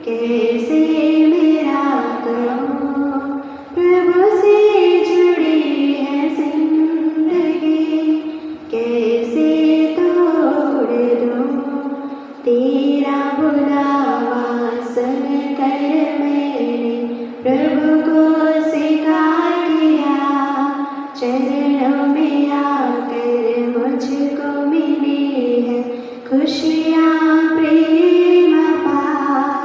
कैसे मेरा कहूँ, प्रभु से जुड़ी है जिंदगी, कैसे तोड़ दूँ तेरा बुलावा सुनकर मैंने प्रभु को स्वीकार किया। चरणों में आकर मुझको मिली है खुशियाँ प्रेम अपार,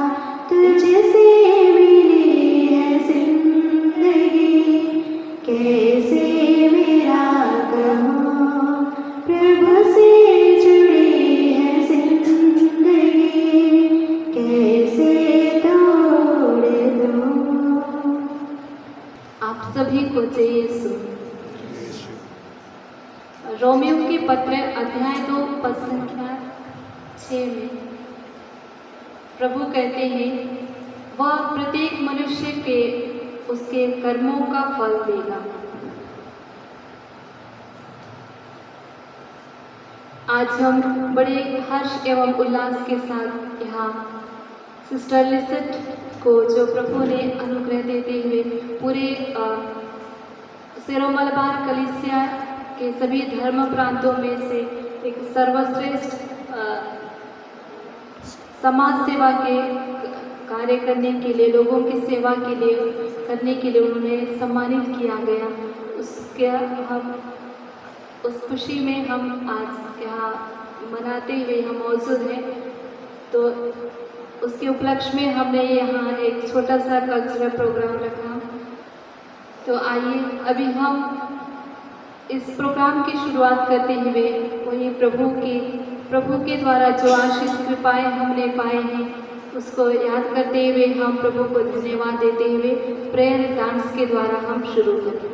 तुझसे मिली है जिंदगी, कैसे मेरा कहूँ, प्रभु से जुड़ी है जिंदगी, कैसे तोड़ दूँ। आप सभी को जय यीशु। रोमियो के पत्र अध्याय 2 पद संख्या 6 में प्रभु कहते हैं, वह प्रत्येक मनुष्य के उसके कर्मों का फल देगा। आज हम बड़े हर्ष एवं उल्लास के साथ यहाँ सिस्टर लिसेट को, जो प्रभु ने अनुग्रह देते हुए पूरे सिरो मलबार कलीसिया के सभी धर्म प्रांतों में से एक सर्वश्रेष्ठ समाज सेवा के कार्य करने के लिए, लोगों की सेवा के लिए करने के लिए उन्हें सम्मानित किया गया। उस खुशी में हम आज यहाँ मनाते हुए हम मौजूद हैं। तो उसके उपलक्ष्य में हमने यहाँ एक छोटा सा कल्चरल प्रोग्राम रखा। तो आइए अभी हम इस प्रोग्राम की शुरुआत करते हुए वही प्रभु के द्वारा जो आशीष कृपाएं हमने पाए हैं उसको याद करते हुए हम प्रभु को धन्यवाद देते हुए प्रेयर डांस के द्वारा हम शुरू करें।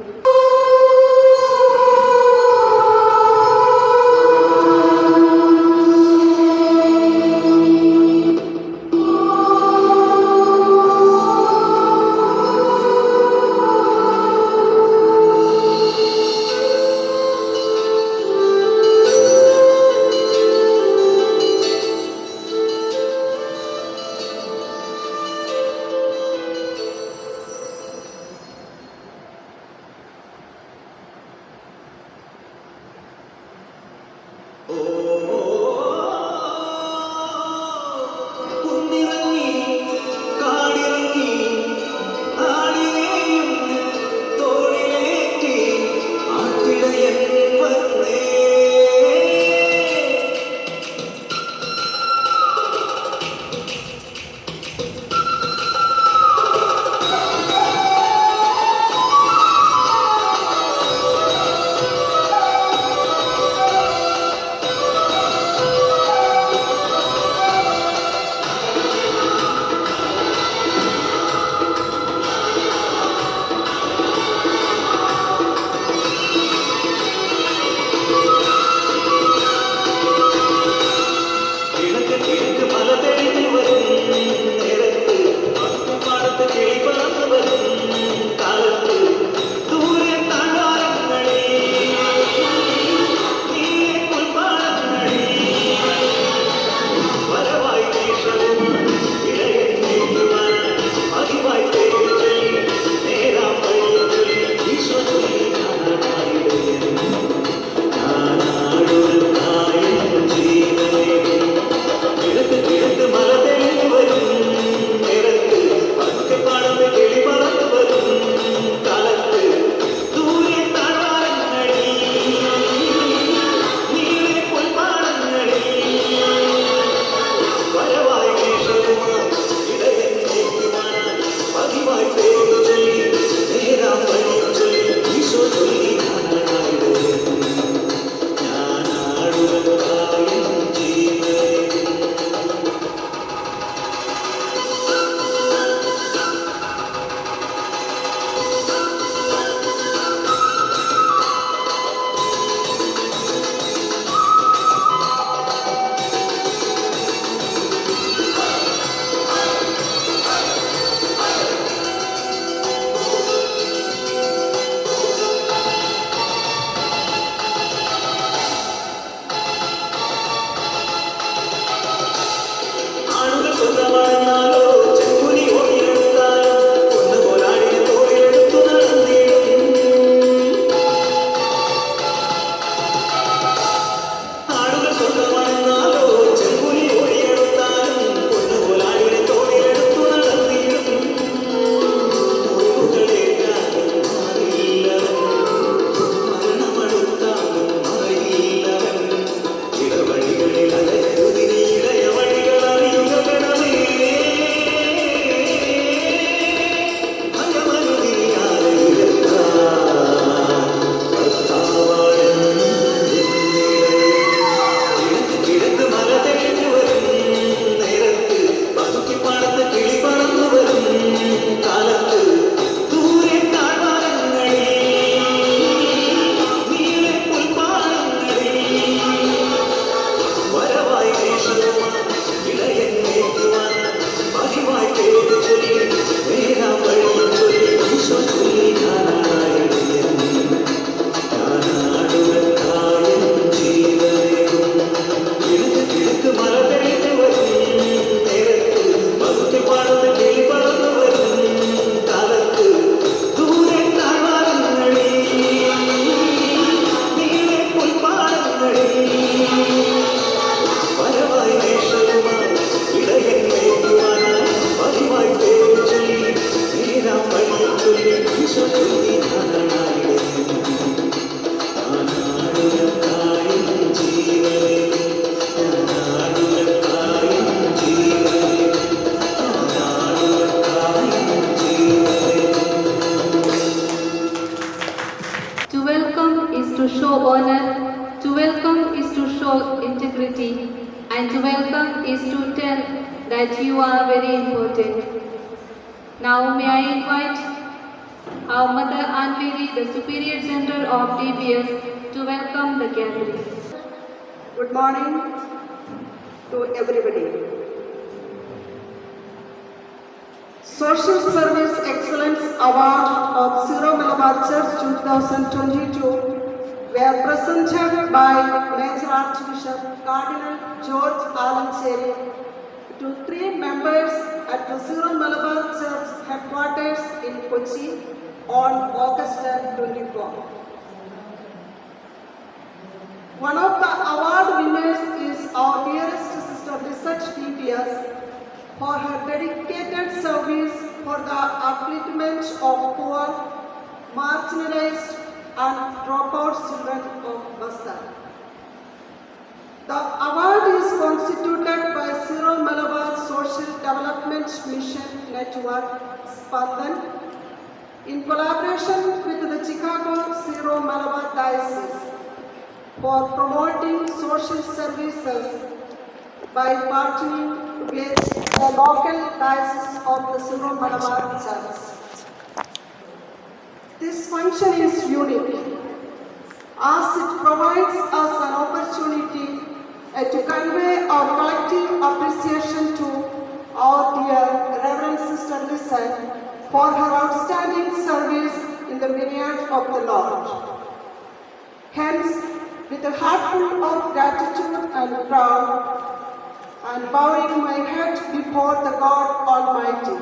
that you are very important. Now may I invite our Mother Aunt Mary, the Superior General of DBS, to welcome the gathering. Good morning to everybody. Social Service Excellence Award of Syro Malabar Church 2022 were presented by Major Archbishop Cardinal George Alancheri to 3 members at the Syro Malabar Church headquarters in Kochi on August 24. One of the award winners is our dearest sister Research DPS for her dedicated service for the upliftment of poor, marginalized and dropout children of Bastar. The award is constituted by Syro Malabar Social Development Mission Network, Spandan, in collaboration with the Chicago Syro Malabar Diocese, for promoting social services by partnering with the local diocese of the Syro Malabar Church. This function is unique as it provides us an opportunity to convey our collective appreciation to our dear Reverend Sister Lisa for her outstanding service in the vineyard of the Lord. Hence, with a heart full of gratitude and proud, and bowing my head before the God Almighty,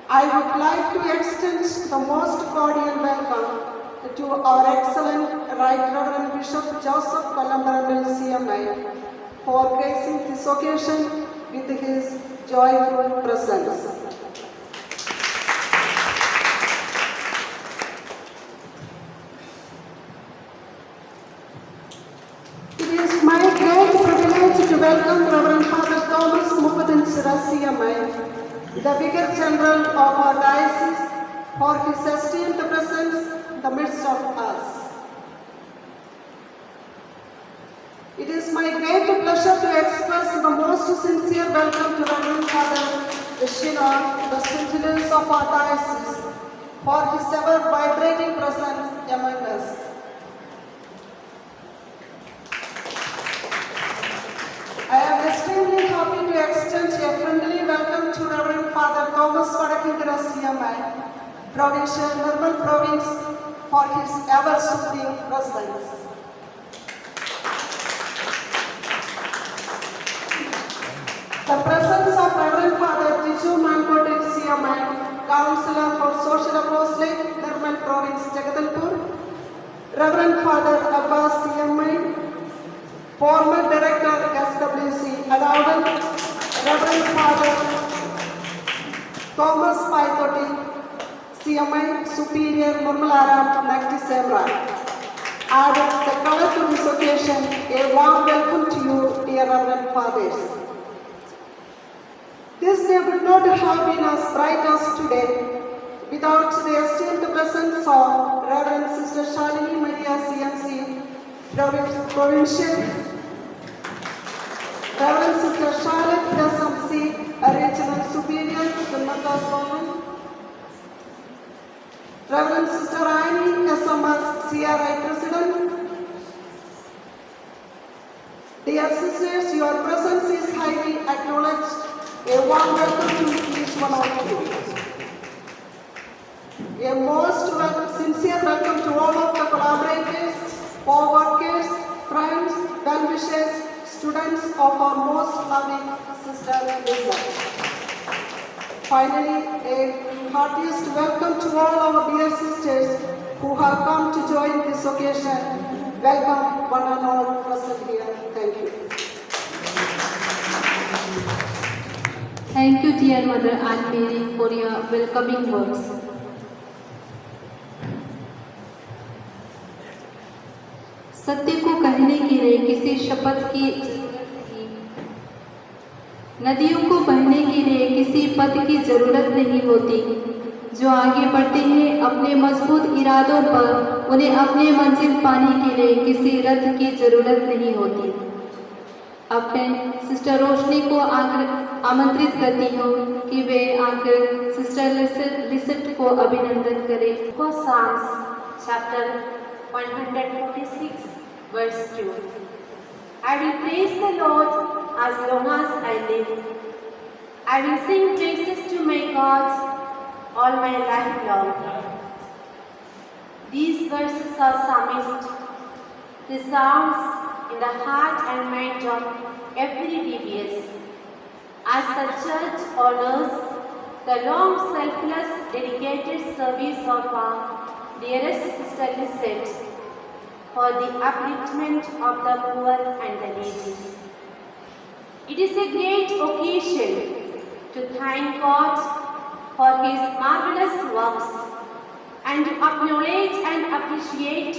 I would like to extend the most cordial welcome to our excellent Right Reverend Bishop Joseph Palambaramil CMI for gracing this occasion with his joyful presence. It is my great privilege to welcome Reverend Father Thomas Mupadan CMI, the Vicar General of our Diocese, for his esteemed presence in the midst of us. It is my great pleasure to express the most sincere welcome to Reverend Father Shina, the Sentinels of our Diocese, for his ever vibrating presence among us. I am extremely happy to extend a friendly welcome to Reverend Father Thomas Vadakindra CMI, Provincial Nirmal Province, for his ever-soothing presence. The presence of Reverend Father Tiju Mankote CMI, Counselor for Social Apostolate, Nirmal Province, Jagadalpur, Reverend Father Abbas CMI, former Director SWC, Adawal, Reverend Father Thomas Paitoti, CMI, Superior Murmalaram, Nakti Semra. Add the color to this occasion, a warm welcome to you, dear Reverend Fathers. This day would not have been as bright as today without the esteemed presence of Reverend Sister Shalini Maria CMC, Provincial, Reverend Sister Charlotte SMC, a Regional Superior to Madras Government, Reverend Sister Annie SMS, CRI President. Dear sisters, your presence is highly acknowledged. A warm welcome to each one of you. A most sincere welcome to all of the collaborators, co-workers, friends, well-wishers, students of our most loving Sister Lisa. Finally, a heartiest welcome to all our dear sisters who have come to join this occasion. Welcome one and all present here. Thank you. Thank you, dear Mother Aunt Mary, for your welcoming words. सत्य को कहने के लिए किसी शपथ की जरूरत नहीं, नदियों को बहने के लिए किसी पथ की जरूरत नहीं होती। जो आगे बढ़ते हैं अपने मजबूत इरादों पर, उन्हें अपने मंजिल पाने के लिए किसी रथ की जरूरत नहीं होती। अब मैं सिस्टर रोशनी को आमंत्रित करती हूँ कि वे आकर सिस्टर लिसेट को अभिनंदन करें। For Psalms chapter 146 verse 2. I will praise the Lord as long as I live. I will sing praises to my God all my life long. These verses are psalmist, the psalms in the heart and mind of every DBS. As the church honors the long, selfless, dedicated service of our dearest sister Lisette for the upliftment of the poor and the needy. It is a great occasion to thank God for His marvelous works and to acknowledge and appreciate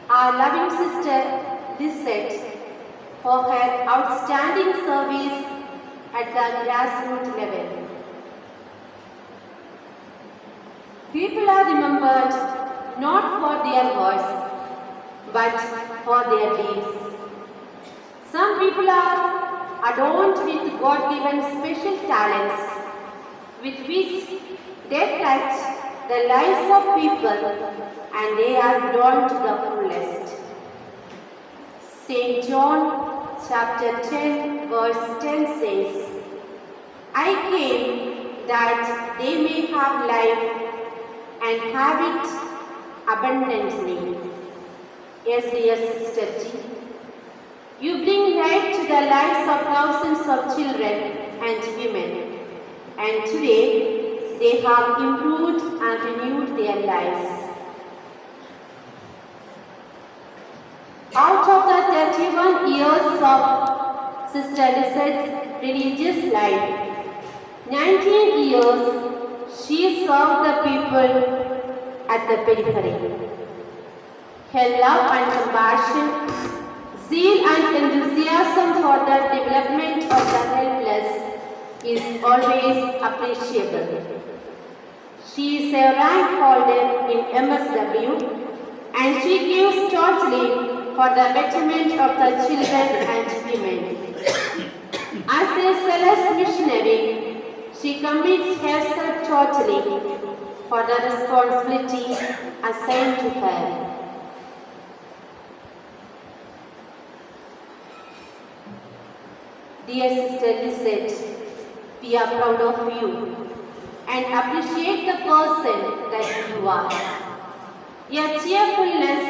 our loving sister Lisette for her outstanding service at the grassroots level. People are remembered not for their words, but for their deeds. Some people are adorned with God-given special talents with which they touch the lives of people and they are drawn to the fullest. St. John chapter 10 verse 10 says, I came that they may have life and have it abundantly. Yes, dear Sister G, you bring light to the lives of thousands of children and women, and today they have improved and renewed their lives. Out of the 31 years of Sister Lisette's religious life, 19 years she served the people at the periphery. Her love and compassion, zeal and enthusiasm for the development of the helpless is always appreciable. She is a rank holder in MSW and she gives totally for the betterment of the children and women. As a zealous missionary, she commits herself totally for the responsibility assigned to her. Dear Sister Lisette, we are proud of you and appreciate the person that you are. Your cheerfulness,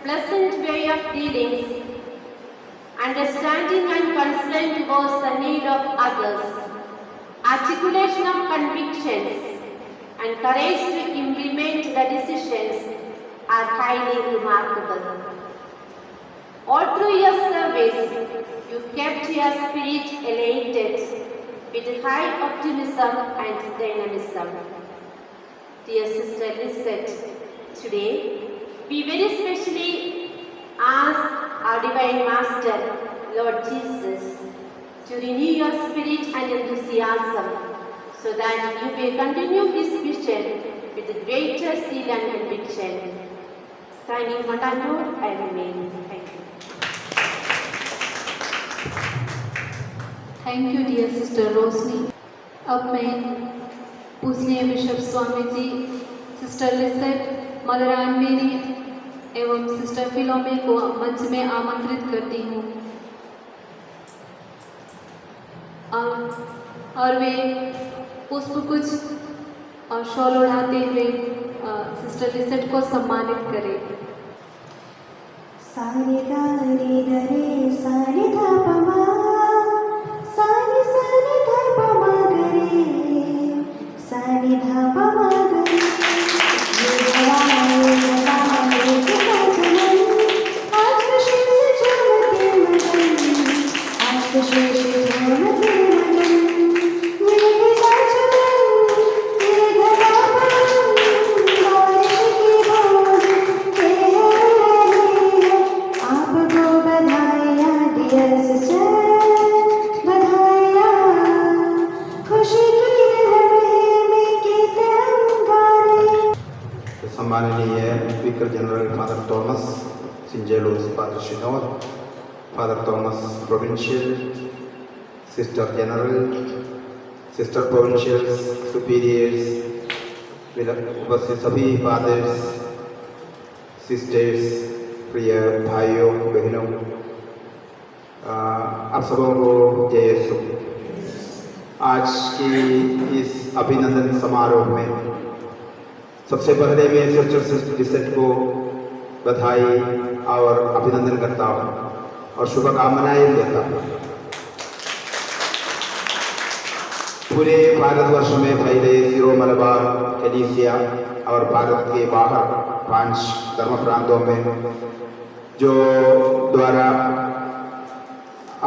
pleasant way of dealing, understanding and concern towards the need of others, articulation of convictions, and courage to implement the decisions are highly remarkable. All through your service, you kept your spirit elated with high optimism and dynamism. Dear Sister Lisette, today we very specially ask our Divine Master, Lord Jesus, to renew your spirit and enthusiasm so that you may continue His mission with greater zeal and conviction. Signing Matano, I remain. Thank you. Thank you dear sister Roshni. अब मैं पूजनीय bishop Swami ji, sister Lisette, mother Ann Mary एवं sister फिलोमे को मंच में आमंत्रित करती हूँ और वे पुष्पगुच्छ और शॉल उड़ाते हुए सिस्टर लिसेट को सम्मानित करें। सारे गा रे गा रे सारे धा पा मा, सारे सारे धा पा मा गा रे, सारे धा पा मा गा रे। ये गवा चलन, आज खुशी से झूमते मगन, आज खुशी से झूमते मगन। ये गवा चलन, ये गवा पवन, बारिश की बूंद के आपको बधाइयाँ डियर सिस्टर, बधाइयाँ। खुशी की लहरें में गीत अंगारे। सम्माननीय speaker general mother Thomas, St. Jalos Padre Shinod, Father Thomas Provincial, Sister General, Sister Provincials, Superiors, उपस्थित सभी फादर्स, सिस्टर्स, प्रिय भाइयों बहनों, आप सबों को जय यीशु। आज की इस अभिनंदन समारोह में सबसे पहले मैं सिस्टर लिसेट को बधाई और अभिनंदन करता हूँ और शुभकामनाएं देता हूँ। पूरे भारतवर्ष में फैले सिरो मलबार कलीसिया और भारत के बाहर 5 धर्म प्रांतों में जो द्वारा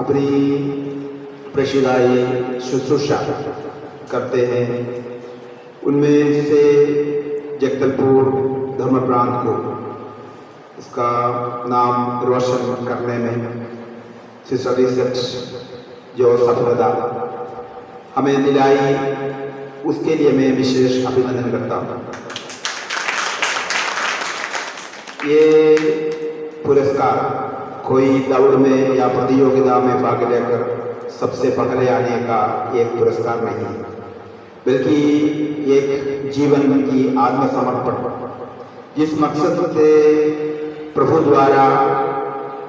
अपनी प्रेषिदाई शुश्रूषा करते हैं, उनमें से जगदलपुर धर्म प्रांत को इसका नाम रोशन करने में सिस्टर लिसेट जो सफलता हमें दिलाई, उसके लिए मैं विशेष अभिनंदन करता हूँ। ये पुरस्कार कोई दौड़ में या प्रतियोगिता में भाग लेकर सबसे पहले आने का एक पुरस्कार नहीं है, बल्कि एक जीवन की आत्मसमर्पण, जिस मकसद से प्रभु द्वारा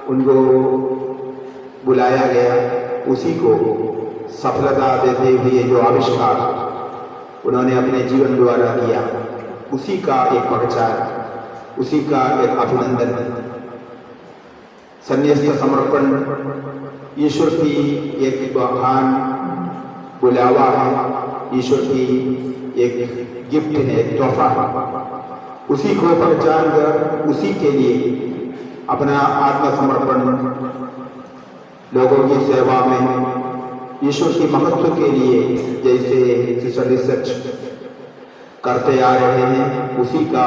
उनको बुलाया गया, उसी को सफलता देते हुए जो आविष्कार उन्होंने अपने जीवन द्वारा किया, उसी का एक पहचान, उसी का एक अभिनंदन, संन्यास्त समर्पण ईश्वर की एक महान बुलावा है, ईश्वर की एक गिफ्ट है, एक तोहफा है। उसी को पहचान कर उसी के लिए अपना आत्मसमर्पण लोगों की सेवा में, ईश्वर की महत्व के लिए जैसे सिस्टर लिसेट करते आ रहे हैं, उसी का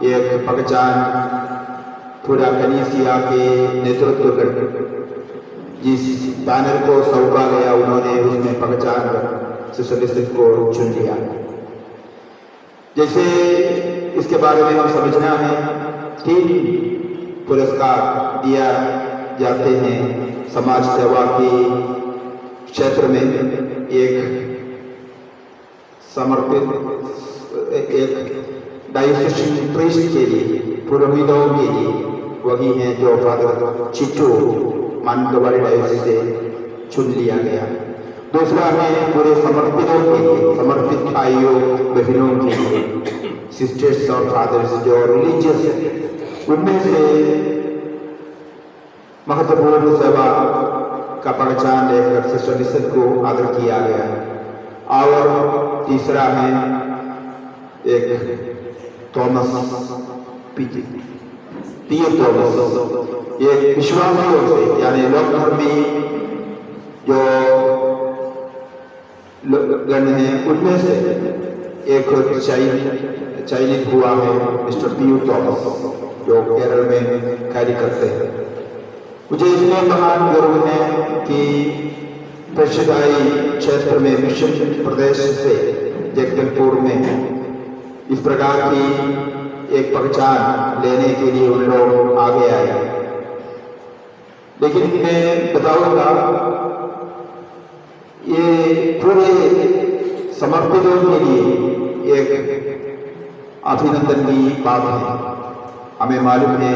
एक पहचान पूरा कलीसिया के नेतृत्व कर जिस बैनर को सौंपा गया, उन्होंने उसमें पहचान कर सिस्टर लिसेट को चुन लिया। जैसे इसके बारे में हम समझना है, 3 पुरस्कार दिया जाते हैं समाज सेवा की क्षेत्र में। एक समर्पित, एक डायोसीन प्रीस्ट के लिए, पुरोहितों के लिए, वही है जो फादर चिट्टू मानंदवाड़ी डायोसीस से चुन लिया गया। दूसरा है पूरे समर्पितों के लिए, समर्पित भाइयों बहनों के लिए, सिस्टर्स और फादर्स जो रिलीजियस है, उनमें से महत्वपूर्ण सेवा का पहचान लेकर सिस्टर लिसेट को आदर किया गया। और तीसरा है एक थॉमस पियर थॉमस, एक विश्वासियों से यानी लोक धर्मी जो गण हैं, उनमें से एक चयनित हुआ है मिस्टर पियर थॉमस, जो केरल में कार्य करते हैं। मुझे इसलिए महान गर्व है कि प्रेषिदाई क्षेत्र में मिशन प्रदेश से जगदलपुर में इस प्रकार की एक पहचान लेने के लिए उन लोग आगे आए। लेकिन मैं बताऊंगा, ये पूरे समर्पितों के लिए एक अभिनंदन की बात है। हमें मालूम है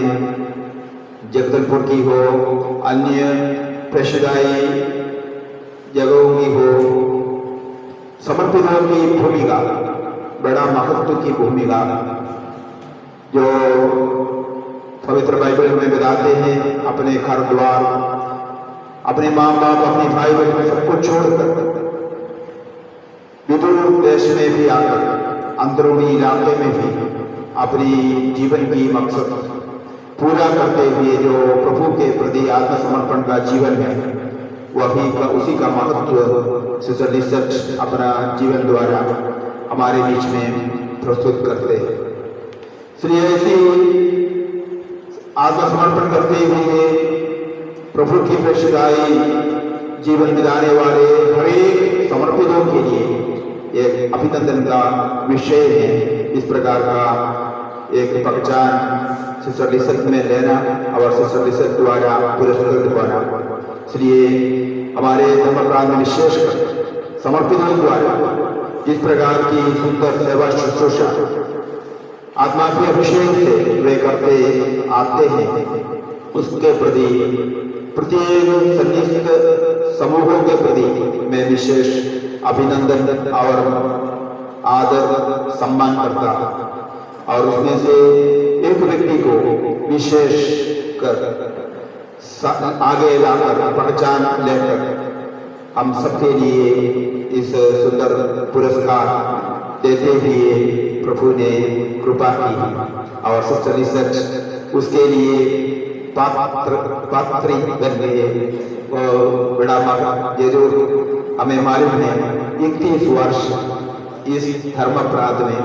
जगदलपुर की हो, अन्य प्रेषिदाई जगहों की हो, समर्पितों की भूमिका बड़ा महत्व की भूमिका जो पवित्र बाइबल में बताते हैं, अपने घर द्वार, अपने माँ बाप, अपने भाई बहन सबको छोड़कर विदूर देश में भी आकर, अंदरूनी इलाके में भी अपनी जीवन की मकसद पूरा करते हुए जो प्रभु के प्रति आत्मसमर्पण का जीवन है, वही का उसी का महत्व सिस्टर लिसेट अपना जीवन द्वारा हमारे बीच में प्रस्तुत करते हैं। इसलिए ऐसी आत्मसमर्पण करते हुए प्रभु की प्रेषिदाई जीवन बिताने वाले हर एक समर्पितों के लिए एक अभिनंदन का विषय है। इस प्रकार का एक पहचान सिस्टर लिसत में लेना और सिस्टर लिसत द्वारा पुरस्कृत होना। इसलिए हमारे धर्म प्रांत में विशेषकर समर्पितों द्वारा जिस प्रकार की सुंदर सेवा शुश्रूषा आत्मा के अभिषेक से वे करते आते हैं, उसके प्रति प्रत्येक सन्निहित समूहों के प्रति मैं विशेष अभिनंदन और आदर सम्मान करता और उसमें से एक व्यक्ति को विशेष कर आगे लाकर पहचान लेकर हम सबके लिए इस सुंदर पुरस्कार देते हुए प्रभु ने कृपा की और सिस्टर लिसट उसके लिए पात्री बन गए। बड़ा जरूर हमें मालूम है 31 वर्ष इस धर्म प्रांत में,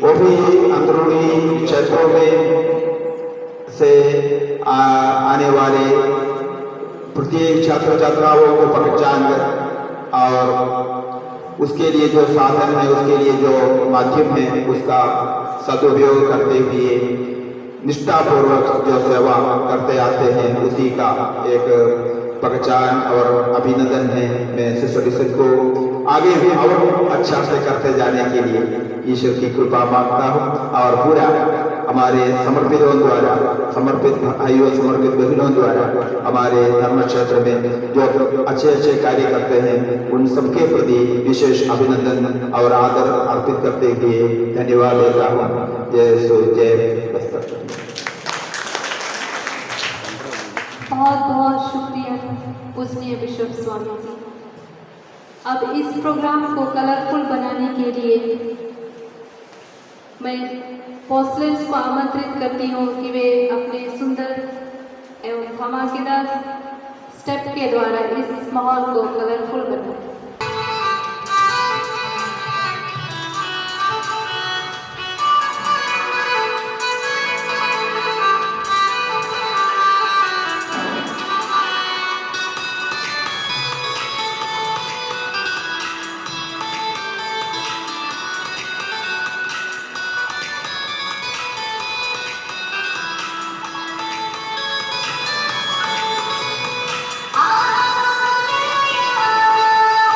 वो भी अंदरूनी क्षेत्रों में से आने वाले प्रत्येक छात्र छात्राओं को पहचान कर और उसके लिए जो साधन है, उसके लिए जो माध्यम है, उसका सदुपयोग करते हुए निष्ठापूर्वक जो सेवा करते आते हैं, उसी का एक पहचान और अभिनंदन है। मैं सिस्टर लिसट को आगे भी और अच्छा से करते जाने के लिए ईश्वर की कृपा मांगता हूँ और पूरा हमारे समर्पितों द्वारा, समर्पित भाइयों समर्पित बहनों द्वारा हमारे धर्म क्षेत्र में जो अच्छे अच्छे कार्य करते हैं उन सबके प्रति विशेष अभिनंदन और आदर अर्पित करते हुए धन्यवाद देता हूँ। जय सो जय बस्तर। बहुत बहुत शुक्रिया पूजनीय बिशप स्वामी जी। अब इस प्रोग्राम को कलरफुल बनाने के लिए मैं पोस्टर्स को आमंत्रित करती हूँ कि वे अपने सुंदर एवं धमाकेदार स्टेप के द्वारा इस माहौल को कलरफुल बनाएं। Hallelujah.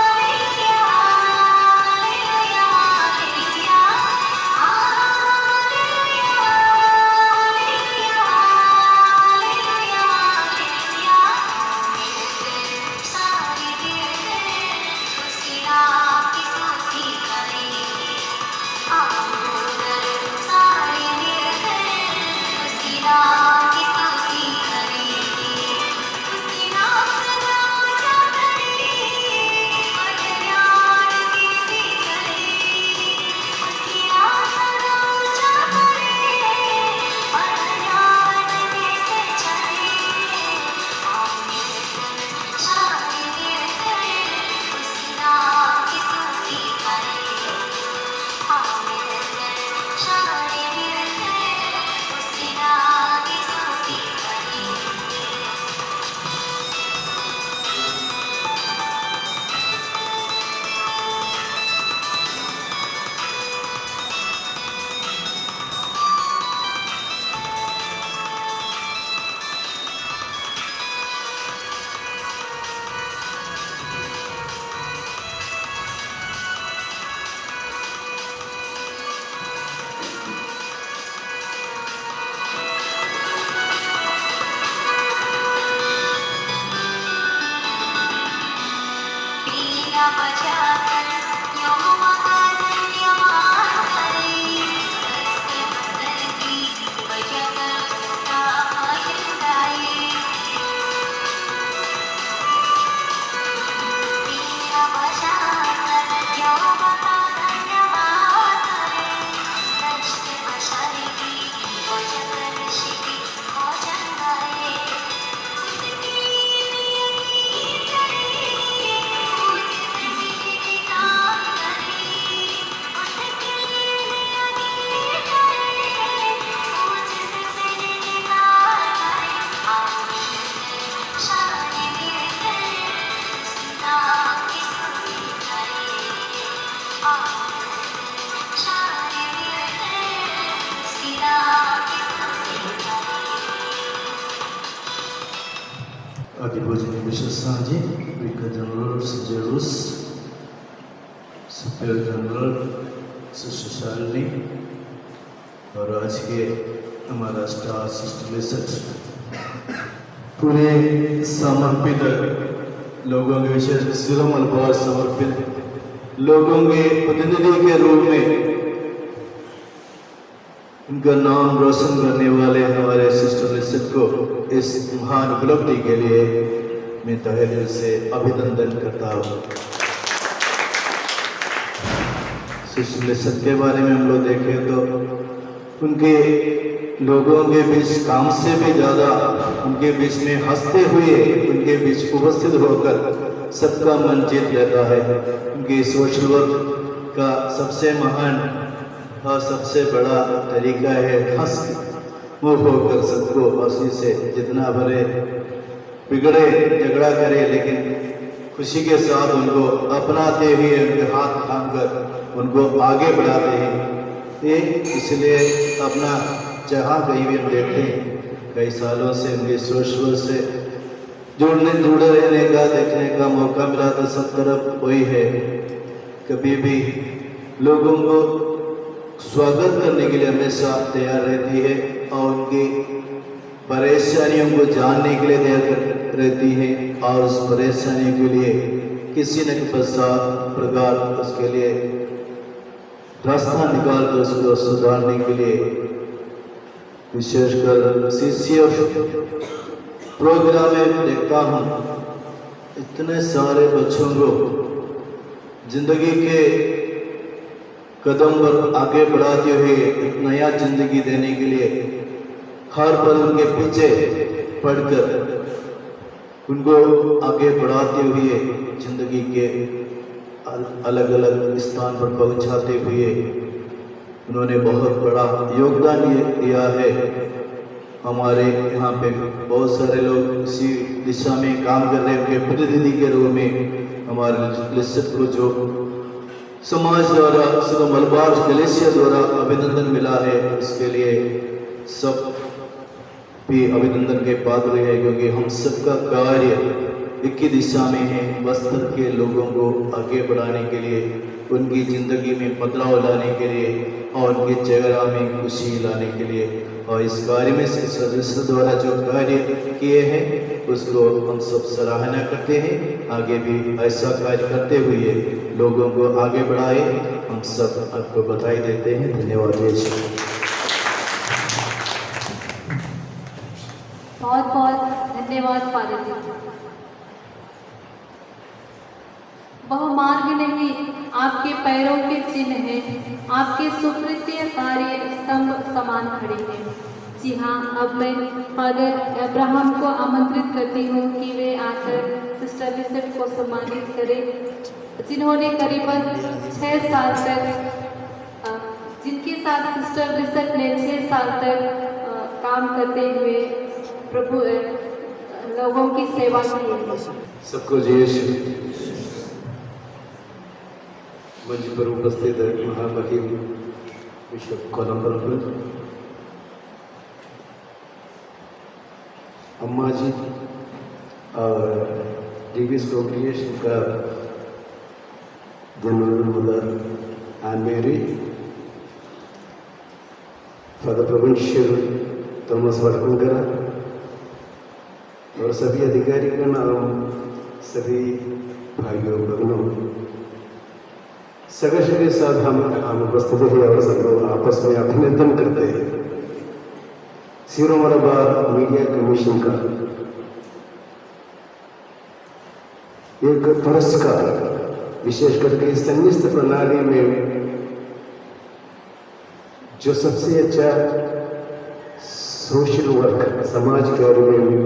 Adipojini Bishop Sanji, Vicar General Sejerus, Superior General Sister Shalini और आज के हमारा स्टार सिस्टर लिस्ट पूरे समर्पित लोगों के विशेष सिरोमणि पर समर्पित लोगों के प्रतिनिधि के रूप में उनका नाम रोशन करने वाले हमारे सिस्टर लिस्ट को इस महान उपलब्धि के लिए मैं तहे दिल से अभिनंदन करता हूँ। सिस्टर लिस्ट के बारे में हम लोग देखें तो उनके लोगों के बीच काम से भी ज़्यादा उनके बीच में हंसते हुए उनके बीच उपस्थित होकर सबका मन जीत लेता है। उनकी सोशल वर्क का सबसे महान और सबसे बड़ा तरीका है हंस मुँह होकर सबको हंसी से जितना भरे बिगड़े झगड़ा करे लेकिन खुशी के साथ उनको अपनाते हुए उनके हाथ थाम कर उनको आगे बढ़ाते हैं। ये इसलिए अपना जहाँ कहीं भी हम देखते हैं कई सालों से उनके सोशल से जुड़े रहने का देखने का मौका मिला तो सब तरफ वही है। कभी भी लोगों को स्वागत करने के लिए हमेशा तैयार रहती है और उनकी परेशानियों को जानने के लिए तैयार रहती है और उस परेशानी के लिए किसी न किसी प्रकार उसके लिए रास्ता निकाल कर उसको सुधारने के लिए विशेषकर CCF प्रोग्राम में देखता हूँ इतने सारे बच्चों को जिंदगी के कदम पर आगे बढ़ाते हुए एक नया जिंदगी देने के लिए हर पल उनके पीछे पढ़कर उनको आगे बढ़ाते हुए जिंदगी के अलग अलग स्थान पर पहुंचाते हुए उन्होंने बहुत बड़ा योगदान दिया है। हमारे यहाँ पे बहुत सारे लोग इसी दिशा में काम कर रहे हैं। उनके प्रतिनिधि के रूप में हमारे लिस्ट को जो समाज द्वारा मलबार कलेसिया द्वारा अभिनंदन मिला है उसके लिए सब भी अभिनंदन के पात्र है क्योंकि हम सबका कार्य एक ही दिशा में है बस्तर के लोगों को आगे बढ़ाने के लिए उनकी ज़िंदगी में बदलाव लाने के लिए और उनके चेहरा में खुशी लाने के लिए और इस कार्य में से सदस्य द्वारा जो कार्य किए हैं उसको हम सब सराहना करते हैं। आगे भी ऐसा कार्य करते हुए लोगों को आगे बढ़ाए हम सब आपको बधाई देते हैं। धन्यवाद। बहुत बहुत धन्यवाद फादर जी। वह मार्ग नहीं आपके पैरों के चिन्ह हैं, आपके सुकृत्य कार्य स्तंभ समान खड़े हैं। जी हाँ, अब मैं फादर अब्राहम को आमंत्रित करती हूँ कि वे आकर सिस्टर लिसेट को सम्मानित करें जिन्होंने करीबन 6 साल तक जिनके साथ सिस्टर लिसेट ने 6 साल तक काम करते हुए प्रभु लोगों की सेवा की है। सबको जय मंच पर उपस्थित महामहिम बिशप कोलंबर अम्मा जी और DB's congregation का जनरल मदर एंड मेरी फादर प्रोविंशियल थॉमस वटकुंगरा और सभी अधिकारीगण और सभी भाइयों बहनों सहर्ष के साथ हम उपस्थित हैं और सब लोग आपस में अभिनंदन करते हैं। सीरो मलबार मीडिया कमीशन का एक पुरस्कार विशेष करके संयुक्त प्रणाली में जो सबसे अच्छा सोशल वर्क समाज कार्य में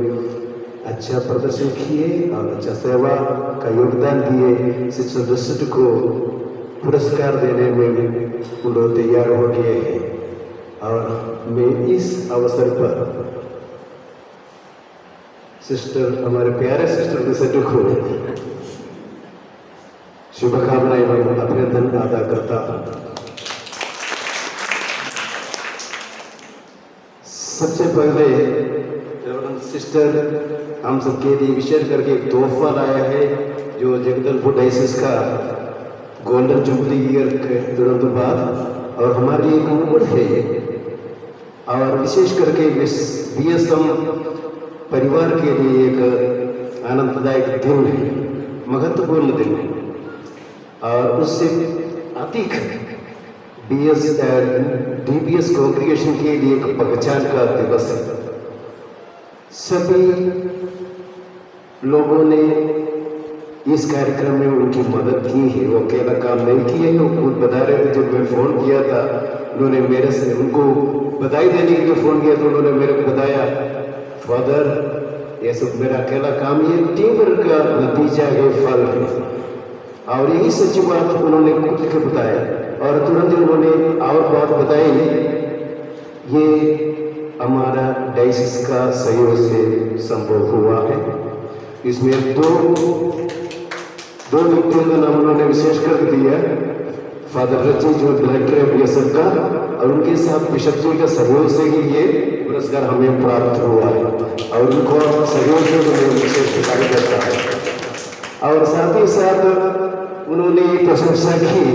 अच्छा प्रदर्शन किए और अच्छा सेवा का योगदान दिए शिक्षण दृष्टि को पुरस्कार देने में उन लोग तैयार हो गए हैं और मैं इस अवसर पर सिस्टर हमारे प्यारे सिस्टर लिसेट को शुभकामनाएं एवं अभिनंदन अदा करता हूँ। सबसे पहले सिस्टर हम सबके लिए विशेष करके एक तोहफा लाया है जो जगदलपुर डायसिस का गोल्डन जुबली ईयर के तुरंत बाद, और हमारे लिए एक उम्र है और विशेष करके BSM परिवार के लिए एक आनंददायक दिन है, महत्वपूर्ण दिन है। और उससे अधिक DBS कांग्रीगेशन के लिए एक पहचान का दिवस है। सभी लोगों ने इस कार्यक्रम में उनकी मदद की है, वो अकेला काम नहीं किया है। वो खुद बता रहे थे, जब मैं फ़ोन किया था उन्होंने मेरे से उनको बधाई देने के लिए फ़ोन किया तो उन्होंने मेरे को बताया, फादर ये सब मेरा अकेला काम, ये टीम वर्क का नतीजा है, फल है। और यही सच्ची बात उन्होंने खुद के बताया। और तुरंत उन्होंने और बात बताई, ये हमारा डायसिस का सहयोग से संभव हुआ है। इसमें दो व्यक्तियों का नाम उन्होंने विशेष कर दिया, फादर रची जो डायरेक्टर है BSM का, और उनके साथ बिशप जी का सहयोग से ही ये पुरस्कार हमें प्राप्त हुआ है और उनको सहयोग से उन्हें विशेष कार्य करता है। और साथ ही साथ उन्होंने प्रशंसा की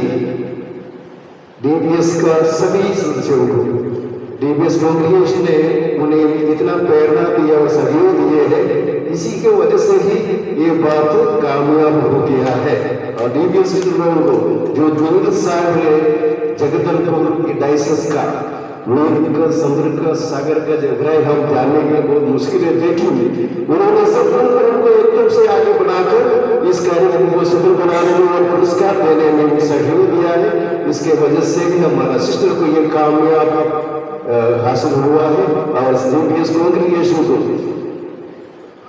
DBS का सभी सदस्यों को। DBS कांग्रीगेशन ने उन्हें इतना प्रेरणा दिया और सहयोग दिए है, इसी के वजह से ही ये बात कामयाब हो गया है। और DBS लोगों को जो 2 साल है जगदलपुर डायसिस का नदी का, समुद्र का, सागर का जगह हम जानने में बहुत मुश्किलें देखी, उन्होंने सब को एकदम से आगे बनाकर इस कार्यक्रम को सफल बनाने में और पुरस्कार देने में भी सहयोग दिया है। इसके वजह से भी हमारा सिस्टर को ये कामयाब हासिल हुआ है और DBS कांग्रीगेशन को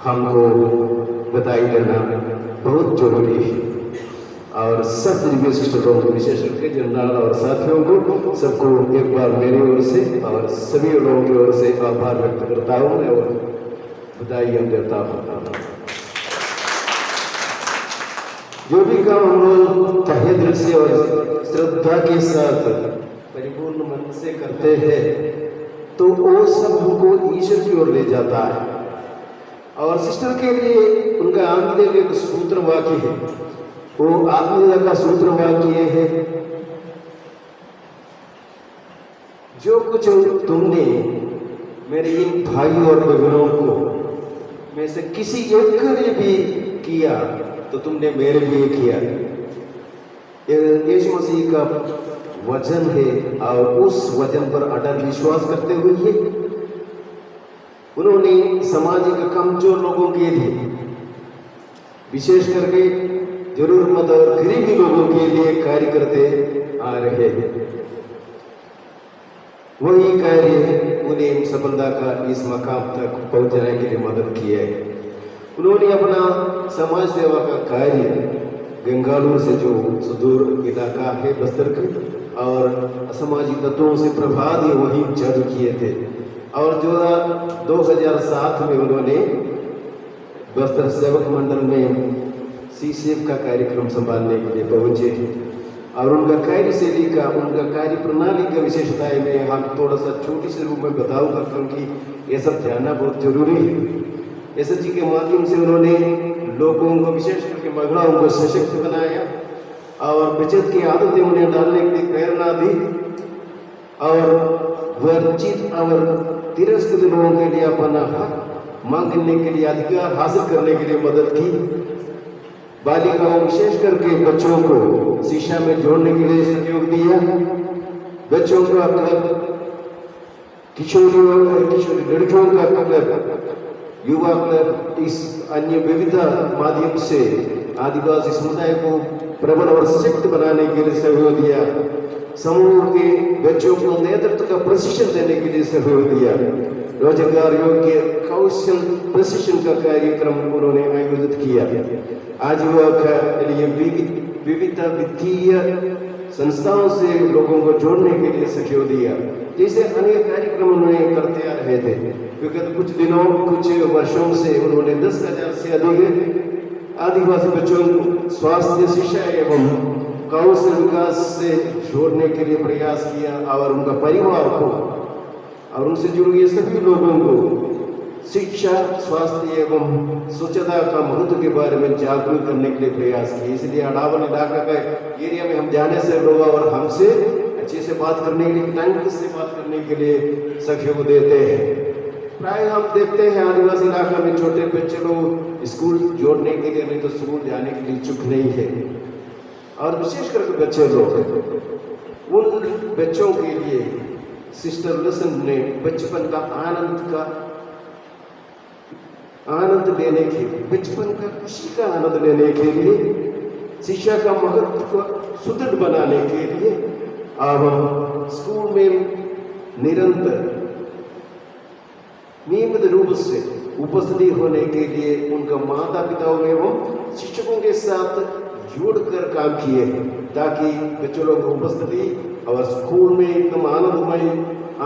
हमको बधाई देना बहुत जरूरी है। और सब DBS सिस्टरों को, विशेष करके जनरल और साथियों को, सबको एक बार मेरी ओर से और सभी लोगों की ओर से आभार व्यक्त करता हूँ और बधाई हम देता हूँ। जो भी काम हम लोग तहे दिल से और श्रद्धा के साथ परिपूर्ण मन से करते हैं तो वो सब हमको ईश्वर की ओर ले जाता है। और सिस्टर के लिए उनका आत्मीय एक सूत्र वाक्य है, वो आत्मीय का सूत्र वाक्य है, जो कुछ तुमने मेरे इन भाई और बहनों को में से किसी एक के लिए भी किया तो तुमने मेरे लिए किया। यीशु मसीह का वचन है और उस वचन पर अटल विश्वास करते हुए उन्होंने सामाजिक कमजोर लोगों के लिए, विशेष करके जरूरतमंद और गरीबी लोगों के लिए कार्य करते आ रहे हैं। वही कार्य उन्हें सफलता का इस मकाम तक पहुंचाने के लिए मदद की है। उन्होंने अपना समाज सेवा का कार्य गंगालूर से जो सुदूर इलाका है बस्तर के और असामाजिक तत्वों से प्रभावित वही चालू किए थे। और जो 2007 में उन्होंने बस्तर सेवक मंडल में CCF का कार्यक्रम संभालने के लिए पहुंचे और उनका कार्यशैली का, उनका कार्य प्रणाली का विशेषता है मैं यहाँ थोड़ा सा छोटी से रूप में बताऊंगा क्योंकि ये सब जानना बहुत जरूरी है। SSG के माध्यम से उन्होंने लोगों को, विशेष करके महिलाओं को सशक्त बनाया और बचत की आदतें उन्हें डालने के लिए प्रेरणा दी और वंचित और तिरस्कृत लोगों के लिए अपना हक मांगने के लिए, अधिकार हासिल करने के लिए मदद की। बालिकाओं, विशेष करके बच्चों को शिक्षा में जोड़ने के लिए सहयोग दिया। बच्चों का क्लब, किशोरियों लड़कियों का क्लब, युवा क्लब, इस अन्य विविधता माध्यम से आदिवासी समुदाय को प्रबल और सशक्त बनाने के लिए सहयोग दिया। समूह के बच्चों को नेतृत्व का प्रशिक्षण देने के लिए सहयोग दिया। रोजगार योग्य कौशल प्रशिक्षण का कार्यक्रम उन्होंने आयोजित किया। आजीविका के लिए विविध वित्तीय संस्थाओं से लोगों को जोड़ने के लिए सहयोग दिया। जैसे अनेक कार्यक्रम उन्होंने करते आ रहे थे। विगत कुछ दिनों, कुछ वर्षों से उन्होंने 10,000 से अधिक आदिवासी बच्चों को स्वास्थ्य, शिक्षा एवं कौशल विकास से जोड़ने के लिए प्रयास किया और उनका परिवार को और उनसे जुड़े सभी लोगों को शिक्षा, स्वास्थ्य एवं स्वच्छता का महत्व के बारे में जागरूक करने के लिए प्रयास किए। इसलिए अडावन इलाका के एरिया में हम जाने से लोग और हमसे अच्छे से बात करने के लिए, टाइम से बात करने के लिए सहयोग देते हैं। प्राय हम देखते हैं आदिवासी इलाका में छोटे बच्चे लोग स्कूल जोड़ने के लिए, नहीं तो स्कूल जाने के लिए इच्छुक नहीं है। और विशेष करके बच्चे लोग, उन बच्चों के लिए सिस्टर लिसन ने बचपन का आनंद लेने के लिए, बचपन का खुशी का आनंद लेने के लिए, शिक्षा का महत्व को सुदृढ़ बनाने के लिए अब स्कूल में निरंतर नियमित रूप से उपस्थिति होने के लिए उनका माता पिताओं एवं शिक्षकों के साथ जोड़कर काम किए ताकि बच्चों लोग उपस्थिति और स्कूल में एकदम आनंदमय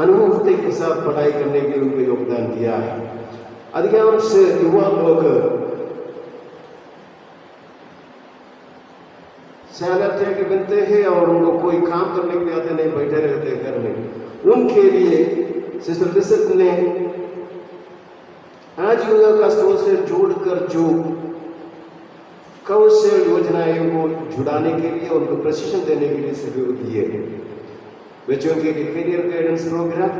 अनुभूति के साथ पढ़ाई करने के लिए उनको योगदान दिया है। अधिकांश युवा लोग सैलरी के बनते हैं और उनको कोई काम करने के लिए आते नहीं, बैठे रहते घर में। उनके लिए सिस्टर लिसन ने आजीविका का स्रोत से जोड़कर जो कौशल योजनाएं को जुड़ाने के लिए, उनको प्रशिक्षण देने के लिए सहयोग दिए। बच्चों के लिए career guidance programme,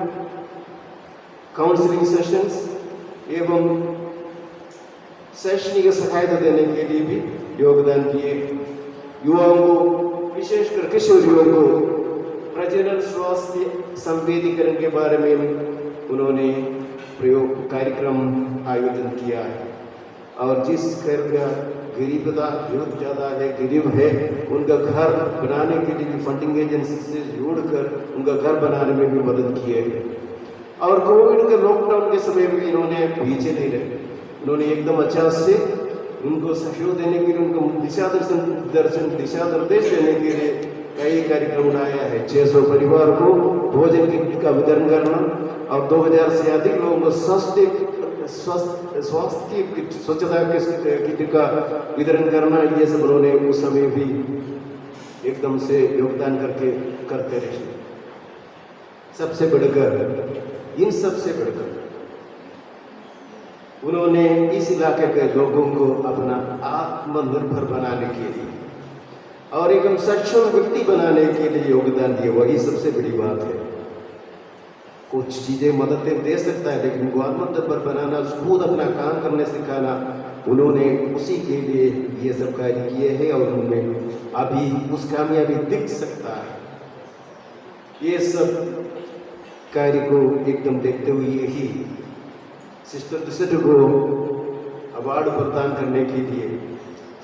counselling sessions एवं शैक्षणिक सहायता देने के लिए भी योगदान किए। युवाओं को, विशेषकर किशोरियों को प्रजनन स्वास्थ्य संवेदीकरण के बारे में उन्होंने प्रयोग कार्यक्रम आयोजन किया है। और जिस घर का गरीबता बहुत ज़्यादा है, गरीब है, उनका घर बनाने के लिए भी फंडिंग एजेंसी से जोड़कर उनका घर बनाने में भी मदद की है। और कोविड के लॉकडाउन के समय में इन्होंने पीछे नहीं रहे, उन्होंने एकदम अच्छा से उनको सहयोग देने के लिए, उनको दिशा निर्देश देने के लिए कई कार्यक्रम बनाया है। 600 परिवार को भोजन किट का वितरण करना और 2000 से अधिक लोगों को स्वास्थ्य किट, स्वच्छता के किट का वितरण करना, ये सब उन्होंने उस समय भी एकदम से योगदान करते रहे। सबसे बढ़कर, इन सबसे बढ़कर उन्होंने इस इलाके के लोगों को अपना आत्मनिर्भर बनाने के लिए और एकदम सक्षम व्यक्ति बनाने के लिए योगदान दिया। वही सबसे बड़ी बात है। कुछ चीजें मददें दे सकता है, लेकिन वो आत्मनिर्भर बनाना, खुद अपना काम करने सिखाना, उन्होंने उसी के लिए ये सब कार्य किए हैं और उनमें अभी उस कामयाबी दिख सकता है। ये सब कार्य को एकदम देखते हुए ही सिस्टर लिसन को अवार्ड प्रदान करने के लिए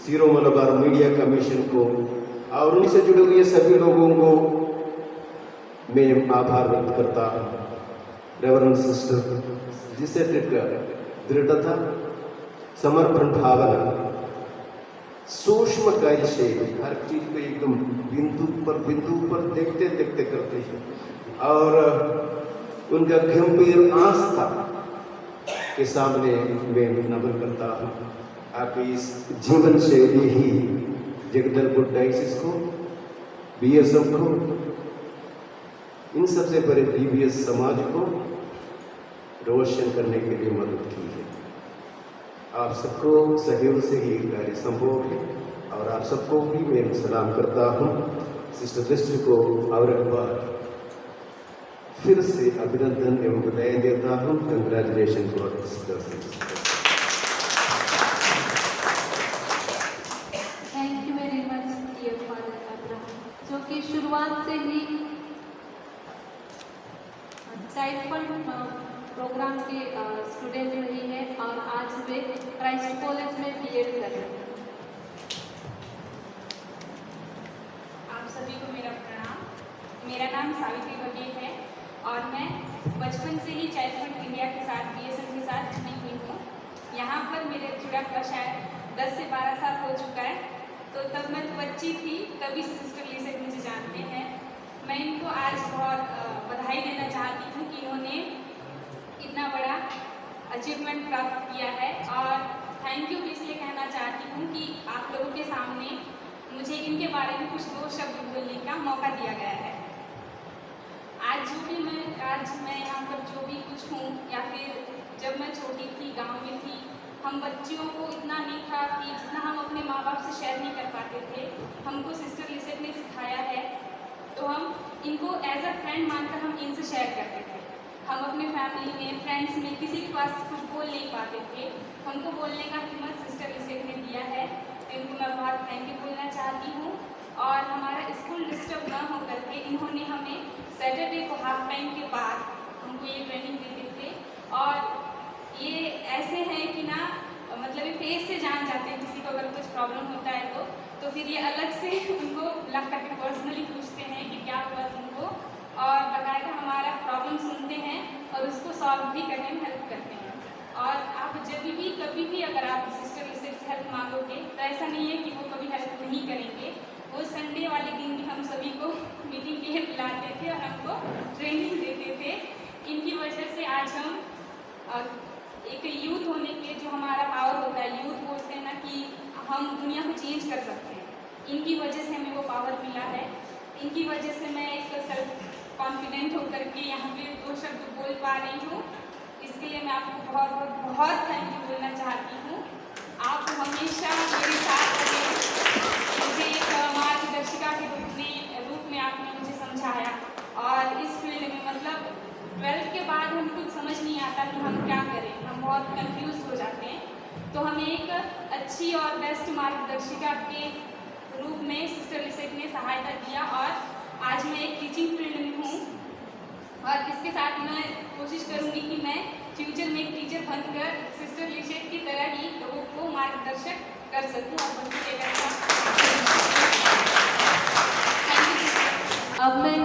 सीरो मलबार मीडिया कमीशन को और उनसे जुड़े हुए सभी लोगों को मैं आभार व्यक्त करता हूँ। रेवरेंड सिस्टर लिसन का दृढ़ता, समर्पण भावना, सूक्ष्म कार्य शैली, हर चीज को एकदम बिंदु पर देखते देखते करते हैं और उनका गंभीर आस्था के सामने मैं नमन करता हूँ। आपकी इस जीवन शैली ही जगदलपुर डायसिस को, बीएसएफ को, इन सबसे बड़े डीबीएस समाज को रोशन करने के लिए मदद की है। आप सबको सहयोग से ही कार्य संभव है और आप सबको भी मैं सलाम करता हूँ। सिस्टर लिसन को और एक बार फिर से अभिनंदन एवं बधाई देता हूँ। Congratulation for thank you very much dear father Abraham, जो कि शुरुआत से ही चाइल्ड फंड प्रोग्राम के स्टूडेंट रही है और आज वे क्राइस्ट कॉलेज में बीएड कर रहे हैं। आप सभी को मेरा प्रणाम। मेरा नाम सावित्री बघेल है और मैं बचपन से ही चाइल्ड फंड इंडिया के साथ, बीएसएफ के साथ जुड़ी हुई हूँ। यहाँ पर मेरे जुड़ा हुआ शायद 10 से 12 साल हो चुका है। तो तब मैं बच्ची थी, तभी सिस्टर लिसन मुझे जानते हैं। मैं इनको आज बहुत बधाई देना चाहती हूँ कि इन्होंने इतना बड़ा अचीवमेंट प्राप्त किया है और थैंक यू इसलिए कहना चाहती हूँ कि आप लोगों के सामने मुझे इनके बारे में कुछ 2 शब्द बोलने का मौका दिया गया है। आज मैं यहाँ पर जो भी कुछ हूँ या फिर जब मैं छोटी थी, गांव में थी, हम बच्चियों को इतना नहीं था कि जितना हम अपने माँ बाप से शेयर नहीं कर पाते थे, हमको सिस्टर लिसेट ने सिखाया है। तो हम इनको एज अ फ्रेंड मानकर हम इनसे शेयर करते थे। हम अपने फैमिली में, फ्रेंड्स में किसी के पास कुछ बोल नहीं पाते थे, हमको बोलने का हिम्मत सिस्टर लिसेट ने दिया है। इनको मैं बहुत थैंक यू बोलना चाहती हूँ। और हमारा स्कूल डिस्टर्ब ना हो करके इन्होंने हमें सैटरडे को हाफ टाइम के बाद हमको ये ट्रेनिंग देते थे। और ये ऐसे हैं कि ना मतलब ये फेस से जान जाते हैं किसी को अगर कुछ प्रॉब्लम होता है तो फिर ये अलग से उनको ला करके पर्सनली पूछते हैं कि क्या हुआ तुमको, और बाकायदा हमारा प्रॉब्लम सुनते हैं और उसको सॉल्व भी करने में हेल्प करते हैं। और आप जब भी कभी भी अगर आप सिस्टर लिसेट से हेल्प मांगोगे तो ऐसा नहीं है कि वो कभी हेल्प नहीं करेंगे। वो संडे वाले दिन भी हम सभी को मीटिंग के लिए बुलाते थे और हमको ट्रेनिंग देते थे। इनकी वजह से आज हम एक यूथ होने के जो हमारा पावर होता है, यूथ बोलते हैं ना कि हम दुनिया को चेंज कर सकते हैं, इनकी वजह से हमें वो पावर मिला है। इनकी वजह से मैं एक सेल्फ कॉन्फिडेंट होकर के यहाँ पे 2 शब्द बोल पा रही हूँ। इसके लिए मैं आपको बहुत बहुत बहुत थैंक यू बोलना चाहती हूँ। आप हमेशा मेरे साथ रहे, मुझे एक मार्गदर्शिका के रूप में आपने मुझे समझाया। और इस फील्ड में मतलब 12th के बाद हम कुछ समझ नहीं आता कि हम क्या करें, हम बहुत कंफ्यूज हो जाते हैं। तो हमें एक अच्छी और बेस्ट मार्गदर्शिका के रूप में सिस्टर लिसेट ने सहायता दिया और आज मैं एक टीचिंग फील्ड में हूँ। और इसके साथ मैं कोशिश करूँगी कि मैं फ्यूचर में एक टीचर बनकर सिस्टर लिसेट की तरह ही लोगों को मार्गदर्शक कर सकूँ और बनकर अब मैं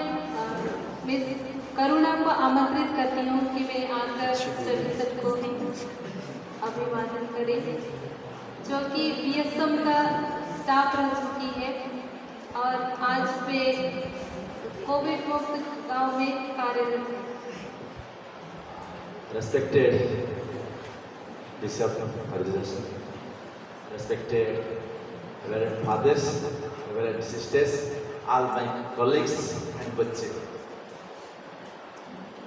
मिस करुणा को आमंत्रित करती हूँ कि वे आकर सिस्टर लिसेट को अभिवादन करें, जो कि BSM का स्टाफ रह चुकी है और आज वे कोविड मुक्त गांव में कार्यरत है। Respected Bishop Harjun sir, respected Reverend Fathers, Reverend Sisters, all my colleagues and bachche.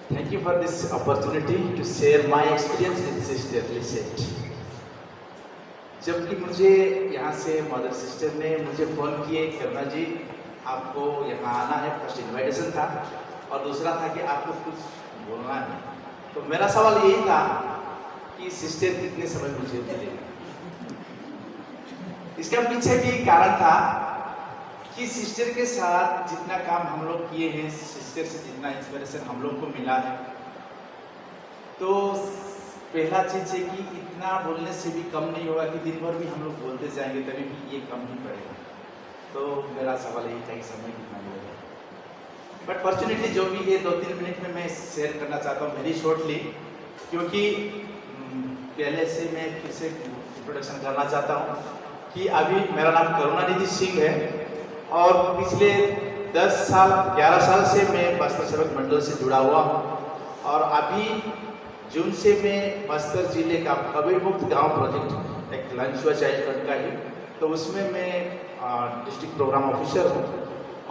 Thank you for this opportunity to share my experience with Sister Lisette. जबकि मुझे यहाँ से मदर सिस्टर ने मुझे फ़ोन किए, करुणा जी आपको यहाँ आना है, फर्स्ट इन्विटेशन था और दूसरा था कि आपको कुछ बोलना है। तो मेरा सवाल यही था कि सिस्टर कितने समय मुझे मिलेगी। इसका पीछे भी कारण था कि सिस्टर के साथ जितना काम हम लोग किए हैं, सिस्टर से जितना इंस्पिरेशन हम लोग को मिला है, तो पहला चीज़ है कि इतना बोलने से भी कम नहीं होगा कि दिन भर भी हम लोग बोलते जाएंगे तभी भी ये कम नहीं पड़ेगा। तो मेरा सवाल यही था कि समय कितना मिलेगा। बट फॉर्चुनेटली जो भी ये 2-3 मिनट में मैं शेयर करना चाहता हूँ वेरी शॉर्टली, क्योंकि पहले से मैं फिर से इंट्रोडक्शन करना चाहता हूँ कि अभी मेरा नाम करुणानिधि सिंह है और पिछले 10 साल 11 साल से मैं बस्तर सेवक मंडल से जुड़ा हुआ हूँ और अभी जून से मैं बस्तर जिले का कोविड मुक्त गांव प्रोजेक्ट एक लंच हुआ चाइल्ड फंड का ही, तो उसमें मैं डिस्ट्रिक्ट प्रोग्राम ऑफिसर हूँ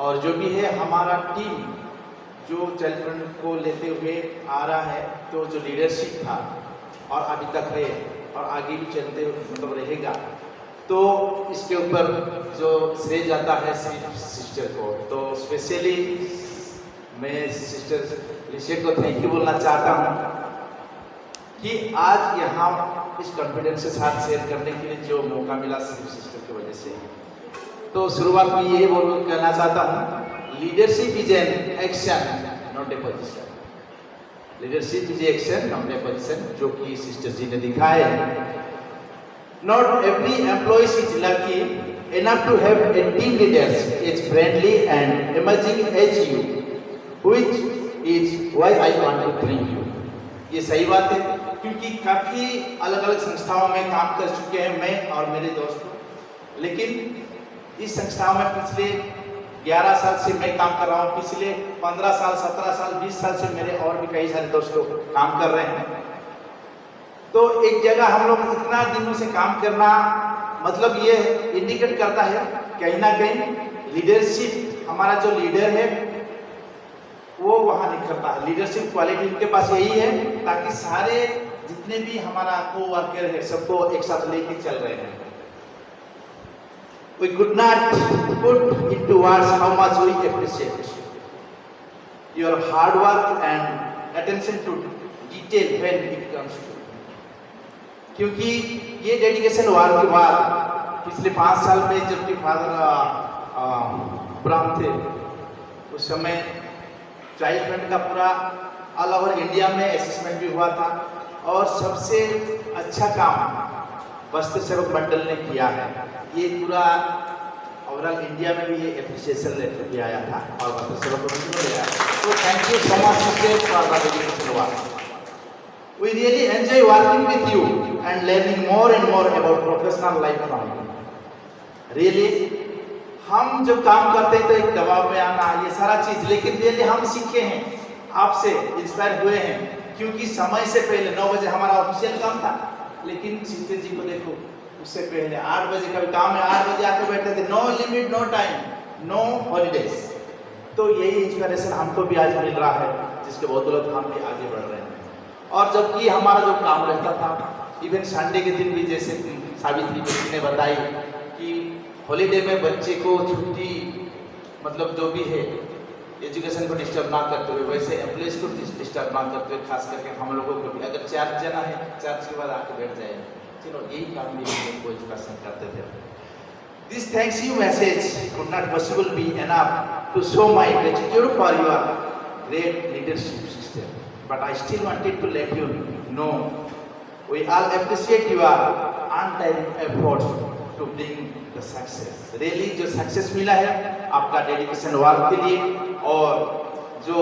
और जो भी है हमारा टीम जो चाइल्ड फंड को लेते हुए आ रहा है, तो जो लीडरशिप था और अभी तक है और आगे भी चलते मतलब रहेगा, तो इसके ऊपर जो श्रेय जाता है सिर्फ सिस्टर को। तो स्पेशली मैं सिस्टर लिसेट को थैंक यू बोलना चाहता हूँ कि आज यहाँ इस कॉन्फिडेंस के साथ शेयर करने के लिए जो मौका मिला सिर्फ सिस्टर की वजह से। तो शुरुआत में ये कहना चाहता हूँ, leadership is an action not a position. Leadership is action not a position, जो कि सिस्टर जी ने दिखाया है। Not every employ is lucky enough to have a team leaders as friendly and emerging as you, which is why I want to bring you। ये सही बात है, क्योंकि काफ़ी अलग अलग संस्थाओं में काम कर चुके हैं मैं और मेरे दोस्त, लेकिन इस संस्थाओं में पिछले 11 साल से मैं काम कर रहा हूँ, पिछले 15 साल 17 साल 20 साल से मेरे और भी कई सारे दोस्त लोग काम कर रहे हैं। तो एक जगह हम लोग इतना दिनों से काम करना मतलब ये इंडिकेट करता है कहीं ना कहीं लीडरशिप, हमारा जो लीडर है वो वहाँ निखरता है। लीडरशिप क्वालिटी उनके पास यही है ताकि सारे जितने भी हमारा को वर्कर है सबको एक साथ लेके चल रहे हैं। We could not put into words how much we appreciate your hard work and attention to detail when it comes to, क्योंकि ये डेडिकेशन वार के बाद पिछले 5 साल में जबकि फादर ब्राह्म थे उस समय चाइल्ड फ्रंट का पूरा ऑल ओवर इंडिया में असेसमेंट भी हुआ था और सबसे अच्छा काम वस्त्र सेवक मंडल ने किया है। ये पूरा ओवरऑल इंडिया में भी ये एप्रिसिएशन लेटर भी आया था और वस्त्र सेवक मंडल को दिया। तो thank you so much sister for the dedication work. We really enjoy working with you and learning more and more about professional life from you. Really, हम जो काम करते हैं तो एक दबाव में आना ये सारा चीज, लेकिन रियली हम सीखे हैं, आपसे इंस्पायर हुए हैं, क्योंकि समय से पहले 9 बजे हमारा ऑफिशियल काम था, लेकिन सिस्टर जी को देखो उससे पहले 8 बजे का भी काम है, 8 बजे आके बैठे थे, no limit, no time, no holidays. तो यही इंस्पिरेशन हमको भी आज मिल रहा है, जिसके बदौलत हम भी आगे बढ़ रहे हैं। और जबकि हमारा जो काम रहता था, इवन संडे के दिन भी, जैसे सावित्री बच्ची ने बताई कि हॉलीडे में बच्चे को छुट्टी, मतलब जो भी है एजुकेशन को डिस्टर्ब ना करते हुए, वैसे एम्प्लॉइज को डिस्टर्ब ना करते हुए, खास करके हम लोगों को भी, अगर चर्च जाना है चर्च के बाद आके बैठ जाए, चलो यही काम भी हम लोग को एजुकेशन करते थे। This thanks you message could not possible be enough to show my gratitude for your great leadership sister, but I still wanted to let you know we all appreciate your untiring efforts to bring the success. Really जो success मिला है आपका dedication work के लिए, और जो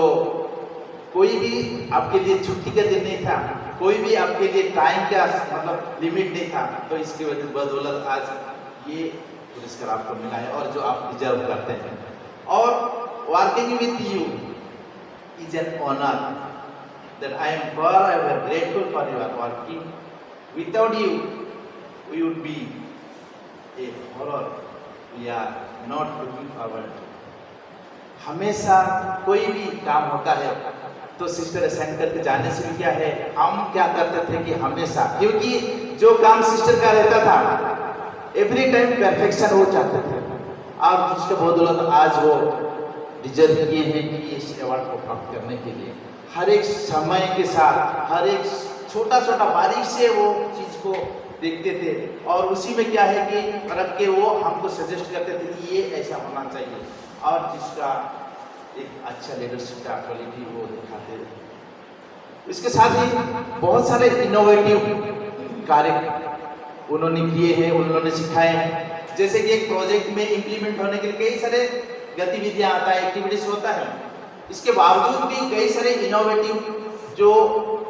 कोई भी आपके लिए छुट्टी का दिन नहीं था, कोई भी आपके लिए टाइम का मतलब लिमिट नहीं था, तो इसकी वजह बदौलत आज ये पुरस्कार आपको मिला है और जो आप डिजर्व करते हैं। और working with you is an honour that I am forever grateful for your working. Without you, we would be a horror. We are not looking forward. हमेशा कोई भी काम होता है तो सिस्टर असाइन करके जाने से भी क्या है, हम क्या करते थे कि हमेशा, क्योंकि जो काम सिस्टर का रहता था एवरी टाइम परफेक्शन हो जाते थे, आप जिसके बदौलत आज वो डिजर्व किए हैं कि इस अवार्ड को प्राप्त करने के लिए हर एक समय के साथ हर एक छोटा छोटा बारीक से वो चीज़ को देखते थे, और उसी में क्या है कि रख के वो हमको सजेस्ट करते थे कि ये ऐसा होना चाहिए, और जिसका एक अच्छा लीडरशिप का क्वालिटी वो दिखाते थे। इसके साथ ही बहुत सारे इनोवेटिव कार्य उन्होंने किए हैं, उन्होंने सिखाए हैं, जैसे कि एक प्रोजेक्ट में इम्प्लीमेंट होने के लिए कई सारे गतिविधियाँ आता है, एक्टिविटीज होता है, इसके बावजूद भी कई सारे इनोवेटिव जो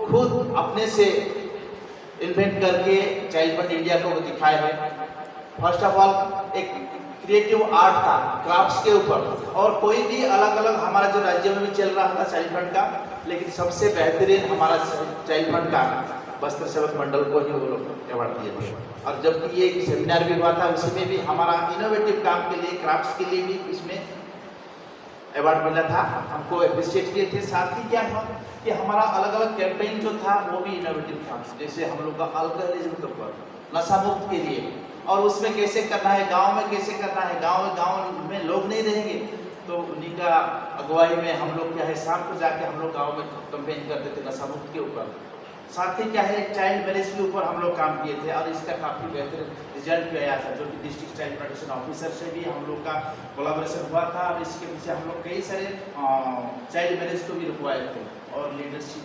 खुद अपने से इन्वेंट करके चाइल्ड फंड इंडिया को दिखाए हैं। फर्स्ट ऑफ ऑल एक क्रिएटिव आर्ट था क्राफ्ट्स के ऊपर, और कोई भी अलग अलग हमारा जो राज्य में भी चल रहा था चाइल्ड फंड का, लेकिन सबसे बेहतरीन हमारा चाइल्ड फंड का वस्त्र सेवक मंडल को ही वो लोग अवार्ड दिए थे। और जबकि ये सेमिनार भी हुआ था, उसमें भी हमारा इनोवेटिव काम के लिए, क्राफ्ट्स के लिए भी इसमें अवार्ड मिला था, हमको अप्रिशिएट किए थे। साथ ही क्या हुआ कि हमारा अलग अलग कैंपेन जो था वो भी इनोवेटिव था, जैसे हम लोग का अल्कोहलिज्म के ऊपर, नशा मुक्त के लिए, और उसमें कैसे करना है, गांव में कैसे करना है, गांव में लोग नहीं रहेंगे, तो उन्हीं का अगुवाई में हम लोग क्या है शाम को जाके हम लोग गाँव में कैंपेन करते थे नशा मुक्त के ऊपर। साथ ही क्या है चाइल्ड मैरिज के ऊपर हम लोग काम किए थे, और इसका काफ़ी बेहतर रिजल्ट भी आया था, जो कि डिस्ट्रिक्ट चाइल्ड प्रोटेक्शन ऑफिसर से भी हम लोग का कोलैबोरेशन हुआ था, और इसके पीछे हम लोग कई सारे चाइल्ड मैरिज को भी रुकवाए थे, और लीडरशिप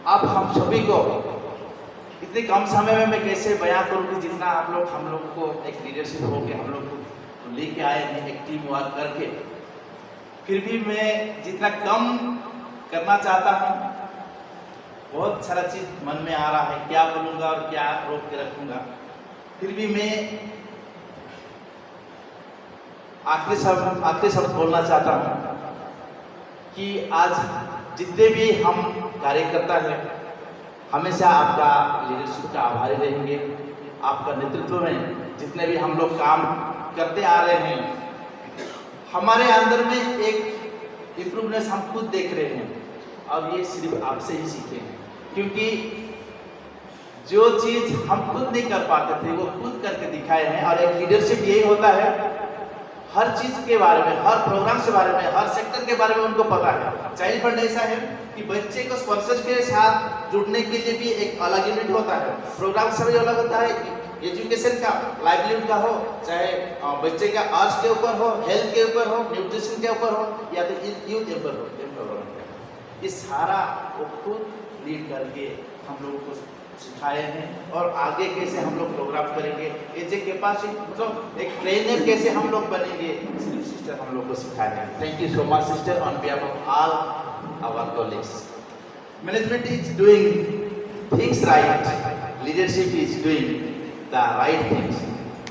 अब हम सभी को इतने कम समय में मैं कैसे बयां करूं कि जितना आप लोग हम लोग को एक लीडरशिप हो के हम लोग को लेके आए हैं एक टीम वर्क करके, फिर भी मैं जितना कम करना चाहता हूं, बहुत सारा चीज मन में आ रहा है, क्या बोलूँगा और क्या रोक के रखूँगा। फिर भी मैं आखिरी शब्द बोलना चाहता हूँ कि आज जितने भी हम कार्यकर्ता हैं हमेशा आपका लीडरशिप का आभारी रहेंगे। आपका नेतृत्व में जितने भी हम लोग काम करते आ रहे हैं, हमारे अंदर में एक इम्प्रूवनेस हम खुद देख रहे हैं, और ये सिर्फ आपसे ही सीखे हैं। क्योंकि जो चीज हम खुद नहीं कर पाते थे वो खुद करके दिखाए हैं। और एक लीडरशिप यही होता है, हर चीज के बारे में, हर प्रोग्राम के बारे में, हर सेक्टर के बारे में उनको पता है। चाइल्ड फंड ऐसा है कि बच्चे को स्पॉन्सर के साथ जुड़ने के लिए भी एक अलग यूनिट होता है, प्रोग्राम सभी अलग होता है, एजुकेशन का, लाइवलीहुड का हो, चाहे बच्चे का आर्ट्स के ऊपर हो, हेल्थ के ऊपर हो, न्यूट्रिशन के ऊपर हो, या तो यूथ के ऊपर हो, ये सारा वो खुद लीड करके हम लोगों को सिखाए हैं। और आगे कैसे हम लोग प्रोग्राम करेंगे, एज ए कैपेसिटी, मतलब एक ट्रेनर कैसे हम लोग बनेंगे, सिर्फ सिस्टर हम लोग को सिखाए हैं। Thank you so much sister, on behalf of all our college. Management is doing things right, leadership is doing the right things.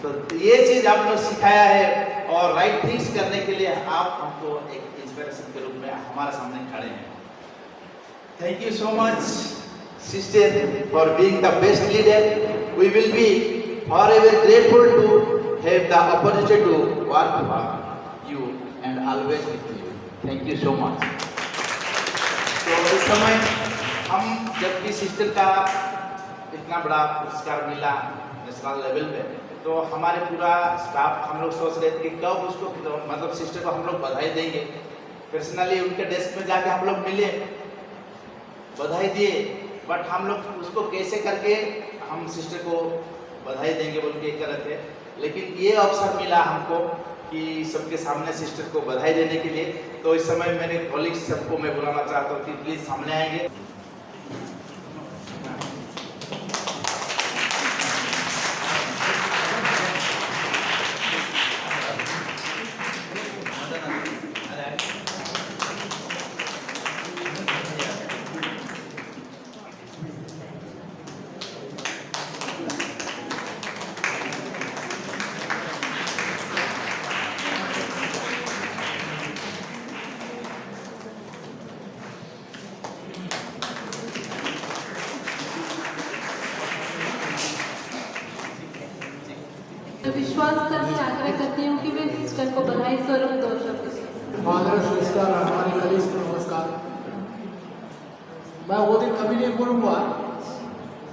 तो ये चीज आपने सिखाया है, और राइट थिंग्स करने के लिए आप हमको एक इंस्पिरेशन के रूप में हमारे सामने खड़े हैं। Thank you so much, sister, for being the best leader. We will be forever grateful to have the opportunity to work for you and always with you. Thank you so much. तो इस समय हम जब भी sister का इतना बड़ा पुरस्कार मिला नेशनल लेवल पे, तो हमारे पूरा स्टाफ हम लोग सोच रहे थे कि कब उसको, मतलब सिस्टर को हम लोग बधाई देंगे। पर्सनली उनके डेस्क में जाके हम लोग मिले, बधाई दिए, बट हम लोग उसको कैसे करके हम सिस्टर को बधाई देंगे बोल के कर रहे थे। लेकिन ये अवसर मिला हमको कि सबके सामने सिस्टर को बधाई देने के लिए। तो इस समय मेरे कॉलीग्स सबको मैं बुलाना चाहता हूँ कि प्लीज सामने आएंगे। विश्वास करके आग्रह करती हूँ कि वे सिस्टर को बधाई स्वरूप 2 शब्द। फादर सिस्टर हमारे कलीग्स को नमस्कार। मैं वो दिन कभी नहीं भूलूंगा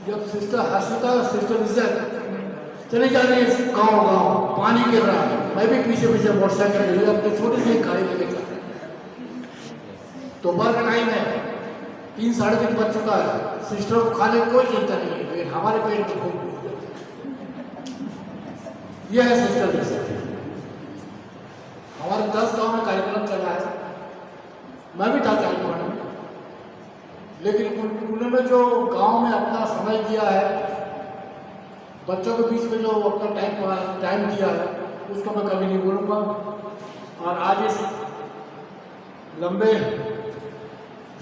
जब सिस्टर हर्षिता और सिस्टर इज्जत चले जा रही है गाँव पानी गिर रहा है, मैं भी पीछे पीछे मोटरसाइकिल ले अपनी छोटी सी गाड़ी लेके चल रहे। दोपहर का टाइम है, 3 साढ़े 3 बज चुका है, सिस्टर को खाने की कोई चिंता नहीं है, लेकिन हमारे पेट में भूख। यह है सिस्टर इज्जत। हमारे 10 गाँव में कार्यक्रम चला है, मैं भी था चाइल्ड फंड में, लेकिन उन्होंने जो गांव में अपना समय दिया है, बच्चों के बीच में जो अपना टाइम दिया है, उसको मैं कभी नहीं भूलूंगा। और आज इस लंबे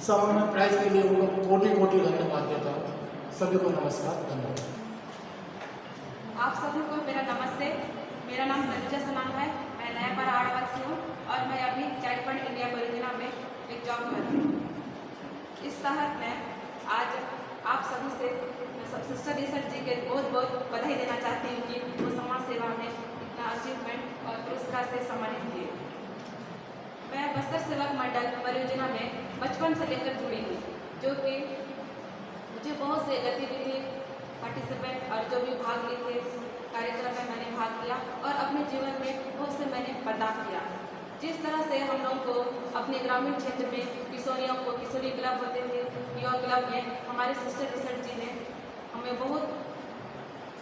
समय में प्राइज के लिए उनको कोटि कोटि धन्यवाद देता हूँ। सभी को नमस्कार, धन्यवाद। आप सभी को मेरा नमस्ते। मेरा नाम तनुजा सनाम है, मैं नयापाड़ा आड़वाल से हूँ और मैं अभी चाइल्ड फंड इंडिया परियोजना में एक जॉब कर रही हूँ। इस तहत मैं आज आप सभी से सिस्टर रिसर्च जी के बहुत बहुत बधाई देना चाहती हूँ कि वो समाज सेवा में इतना अचीवमेंट और पुरस्कार से सम्मानित किए। मैं बस्तर सेवक मंडल परियोजना में बचपन से लेकर जुड़ी हूँ, जो कि मुझे बहुत से गतिविधि पार्टिसिपेंट और जो भी भाग लिए थे कार्यक्रम में मैंने भाग लिया और अपने जीवन में बहुत से मैंने बर्दाश्त किया। जिस तरह से हम लोग को अपने ग्रामीण क्षेत्र में किशोरियों को किशोरी क्लब होते थे, युवा क्लब में हमारे सिस्टर रिसर्च जी ने हमें बहुत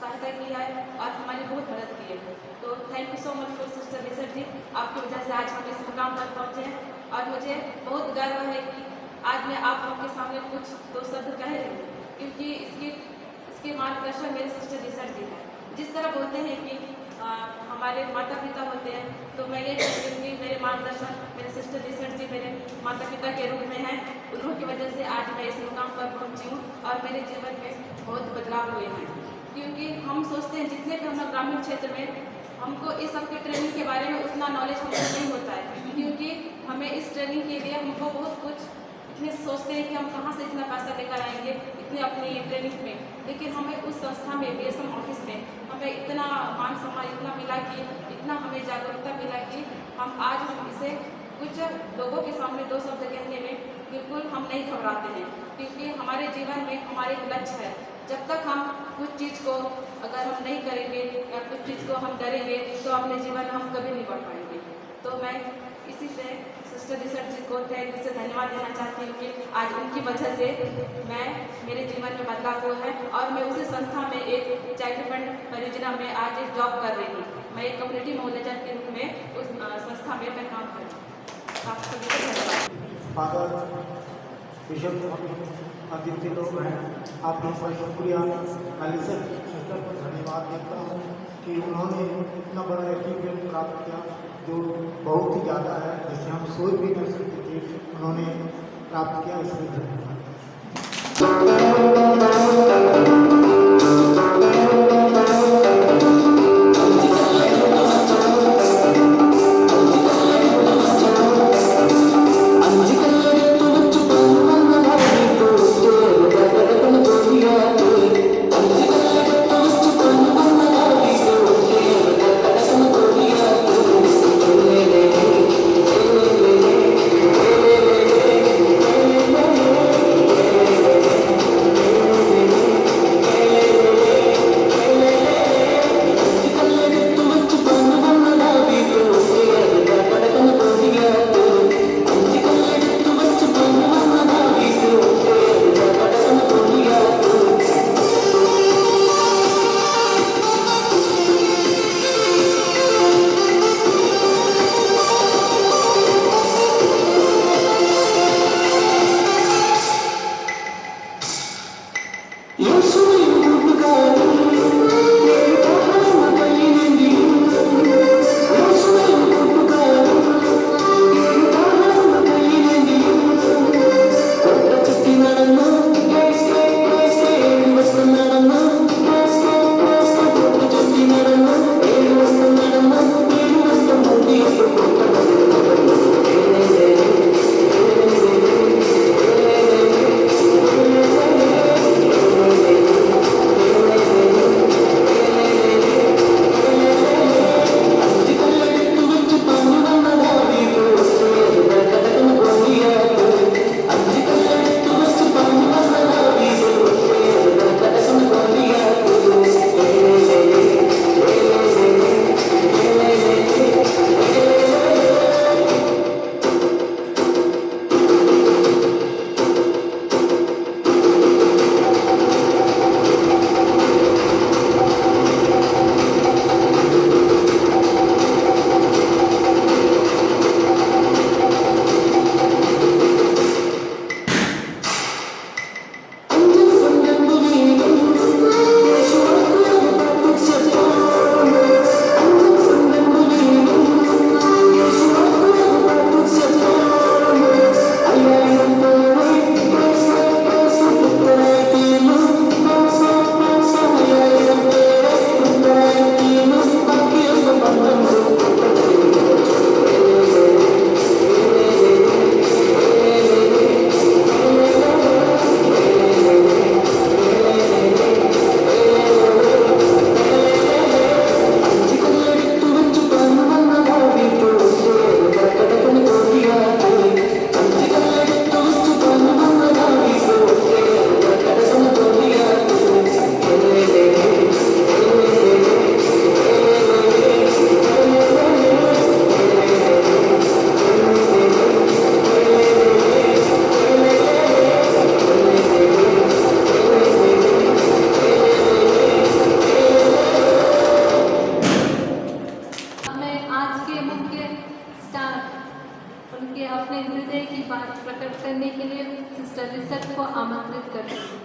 सहायता की है और हमारी बहुत मदद की है। तो thank you so much for sister रिसर्च जी, आपकी वजह से आज हम इस मुकाम पर पहुँचे हैं और मुझे बहुत गर्व है कि आज मैं आप लोगों के सामने कुछ 2 शब्द कह रही हूँ, क्योंकि इसके मार्गदर्शक मेरे सिस्टर रिसर्च जी हैं। जिस तरह बोलते हैं कि हमारे माता पिता होते हैं, तो मैं ये कहती हूँ कि मेरे मार्गदर्शक मेरे सिस्टर रिसर्च जी मेरे माता पिता के रूप में हैं। उन्हों की वजह से आज मैं इस मुकाम पर पहुँची हूँ और मेरे जीवन में बहुत बदलाव हुए हैं। क्योंकि हम सोचते हैं जितने भी हम लोग ग्रामीण क्षेत्र में, हमको इस सब की ट्रेनिंग के बारे में उतना नॉलेज हमको नहीं होता है, क्योंकि हमें इस ट्रेनिंग के लिए हमको बहुत कुछ इतने सोचते हैं कि हम कहाँ से इतना पैसा लेकर आएंगे, इतने अपनी ट्रेनिंग में, लेकिन हमें उस संस्था में BSM ऑफिस में हमें इतना मान सम्मान इतना मिला कि इतना हमें जागरूकता मिला कि हम आज इसे कुछ लोगों के सामने 2 शब्द कहने में बिल्कुल हम नहीं घबराते हैं, क्योंकि हमारे जीवन में हमारे एक लक्ष्य है। जब तक हम कुछ चीज़ को अगर हम नहीं करेंगे या कुछ चीज़ को हम डरेंगे तो अपने जीवन में हम कभी नहीं बढ़ पाएंगे। तो मैं इसी से सिस्टर रिसर्च जी को तहे दिल से धन्यवाद देना चाहती हूँ कि आज उनकी वजह से मैं मेरे जीवन में बदलाव हुआ है और मैं उसी संस्था में एक चाइल्ड फंड परियोजना में आज एक जॉब कर रही हूँ। मैं एक कम्युनिटी मैनेजर के रूप में उस संस्था में मैं काम कर रही हूँ। आप सभी को धन्यवाद। फादर बिशप आदित्य लोग हैं, आपका बहुत शुक्रिया। कालीसर सिस्टर को धन्यवाद देता हूँ कि उन्होंने इतना बड़ा अचीवमेंट प्राप्त किया जो बहुत ही ज़्यादा है, जिसे हम सोच भी नहीं सकते थे, उन्होंने प्राप्त किया, इसलिए धन्यवाद। करने के लिए सिस्टर रिसर्च को आमंत्रित करते हैं।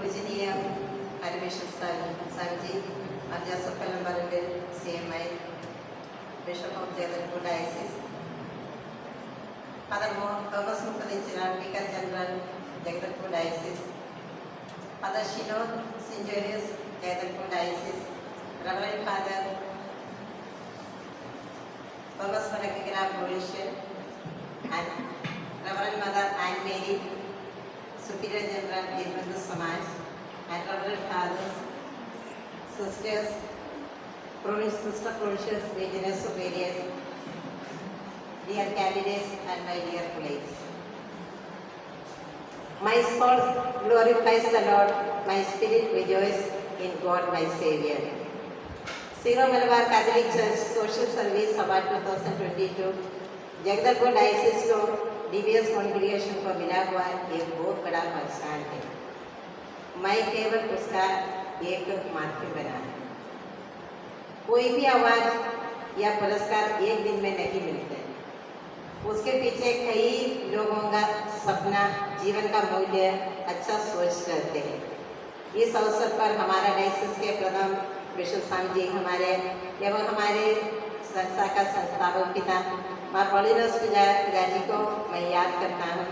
पूजनीय परमेश्वर सर जी, अध्यापक number CMI, Bishop of Jagatpur Diocese, Father Thomas Mukherjee, Vicar General, Jagatpur Diocese, Father Shino Sinjorius, Jagatpur Diocese, Reverend Father Thomas Marakigra, Mauritius, and Reverend Mother Anne Mary, Superior General Hindu Samaj, and Reverend Fathers, Sisters, Sister Provincial Regional Superiors, dear candidates and my dear colleagues. My soul glorifies the Lord, my spirit rejoices in God my Savior. Syro Malabar Catholic Church Social Service Award 2022 Jagdalpur diocese को DBS congregation को मिला हुआ एक बहुत बड़ा पहचान है। मैं केवल उसका एक माध्यम बना है। कोई भी अवार्ड या पुरस्कार एक दिन में नहीं मिलते, उसके पीछे कई लोगों का सपना, जीवन का मूल्य, अच्छा सोच रहते हैं। इस अवसर पर हमारा डायसिस के प्रथम विशुद्ध स्वामी जी हमारे एवं हमारे संस्था का संस्थापक पिता माँ पॉलिनस पिताजी को मैं याद करता हूँ।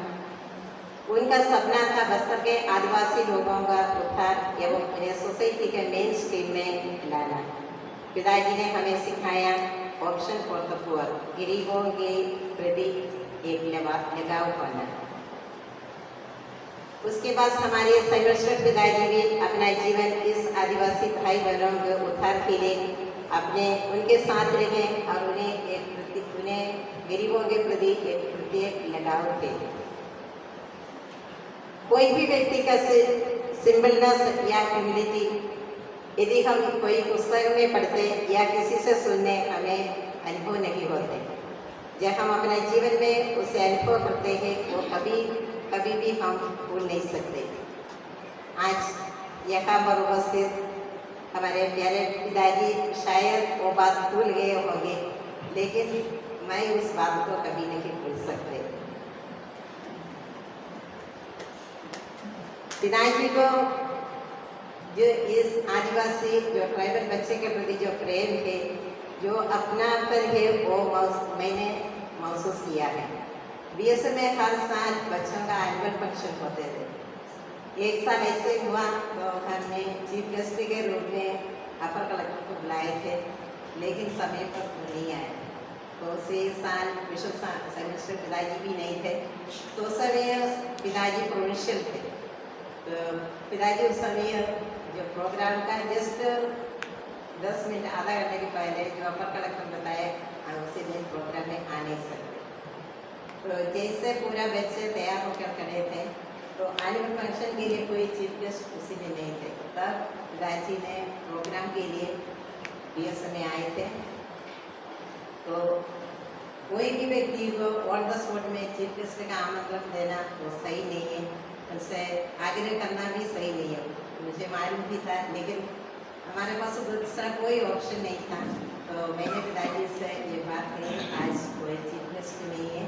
उनका सपना था बस्तर के आदिवासी लोगों का उद्धार एवं उन्हें सोसाइटी के मेन स्ट्रीम में लाना। पिताजी ने हमें सिखाया ऑप्शन फॉर द पुअर, गरीबों के प्रति एक लगाव होना। उसके बाद हमारे सर्वश्रेष्ठ पिताजी भी अपना जीवन इस आदिवासी भाई बहनों के उद्धार के लिए उनके साथ रहे और उन्हें गरीबों के प्रति एक प्रत्येक लगाव थे। कोई भी व्यक्ति का सिंबलनेस या ह्यूमिलिटी यदि हम कोई पुस्तक में पढ़ते या किसी से सुनने हमें अनुभव नहीं होते, जब हम अपने जीवन में उसे अनुभव करते हैं वो कभी भी हम भूल नहीं सकते। आज यहाँ पर उपस्थित हमारे प्यारे पिताजी शायद वो बात भूल गए होंगे, लेकिन मैं उस बात को कभी नहीं भूल सकते। पिताजी को जो इस आदिवासी जो ट्राइबल बच्चे के प्रति जो प्रेम है, जो अपनापन है, वो मैंने महसूस किया है। BSM में हर साल बच्चों का एनुअल फंक्शन होते थे। एक साल ऐसे हुआ तो हमने चीफ गेस्ट के रूप में अपर कलेक्टर को बुलाए थे, लेकिन समय पर नहीं आए। तो उसी साल विश्व सेमेस्टर पिताजी भी नहीं थे, तो उस समय पिताजी प्रोविंशियल थे। तो पिताजी उस समय जो प्रोग्राम का जस्ट 10 मिनट आधा घंटे के पहले जो अपर कलेक्टर बताए उसी दिन प्रोग्राम में आ नहीं सकते। तो जैसे पूरा बच्चे तैयार होकर खड़े थे, तो एनुअल फंक्शन के लिए कोई चीफ गेस्ट उसी दिन नहीं थे। तब पिताजी ने प्रोग्राम के लिए BSM में आए थे। तो कोई भी व्यक्ति को ऑन द स्पॉट में चीफ गेस्ट का आमंत्रण देना वो सही नहीं है, उनसे आग्रह करना भी सही नहीं है। मुझे मालूम भी था, लेकिन हमारे पास दूसरा कोई ऑप्शन नहीं था। तो मैंने पिताजी से ये बात कही, आज कोई चीफ गेस्ट नहीं है।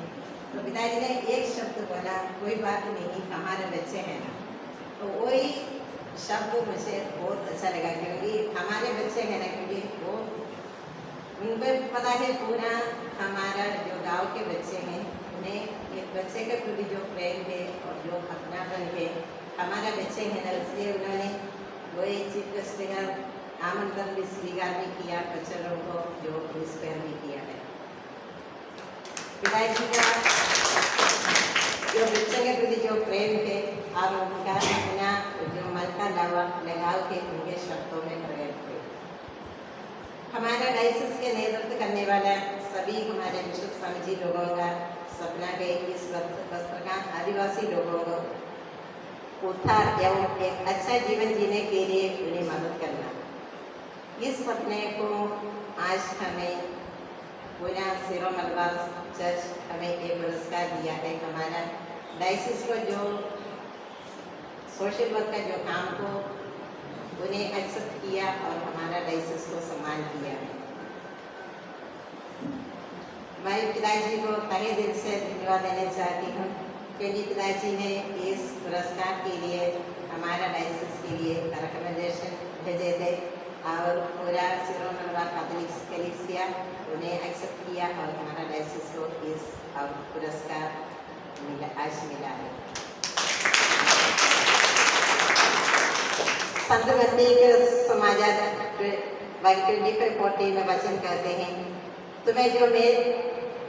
तो पिताजी ने एक शब्द बोला, कोई बात नहीं, हमारे बच्चे हैं ना। तो वही शब्द मुझे बहुत अच्छा लगा, क्योंकि हमारे बच्चे हैं ना, क्योंकि वो उनको पता है पूरा हमारा जो गांव के बच्चे हैं, उन्हें एक बच्चे के प्रति जो प्रेम है और जो अपनापन है, हमारा बच्चे हैं ना, इसलिए उन्होंने वही चीफ गेस्ट का आमंत्रण भी स्वीकार भी किया, बच्चों को जो इंस्पायर भी किया है। पिताजी का जो बच्चों के प्रति जो प्रेम है और उनका अपना जो मन का लगाव है, उनके शब्दों में प्रकट थे। हमारा डायसिस के नेतृत्व करने वाला सभी हमारे विशुद्ध स्वामी जी लोगों का सपना है इस बस्तर का आदिवासी लोगों को उद्धार एवं एक अच्छा जीवन जीने के लिए उन्हें मदद करना। इस सपने को आज हमें पूरा सिरो मलबार चर्च हमें ये पुरस्कार दिया है। हमारा डायसिस को जो सोशल वर्क का जो काम को उन्हें एक्सेप्ट किया और हमारा डायसिस को सम्मान किया। मैं पिताजी को तहे दिल से धन्यवाद देना चाहती हूँ, क्योंकि पिताजी ने इस पुरस्कार के लिए हमारा डायसिस के लिए रिकमेंडेशन भेजे थे और पूरा सिरो मलबार कैथोलिक कलीसिया उन्हें एक्सेप्ट किया और हमारा डायसिस को इस पुरस्कार आज मिला है। संत बंदी समाचार 25:40 में वचन कहते हैं, तुम्हें जो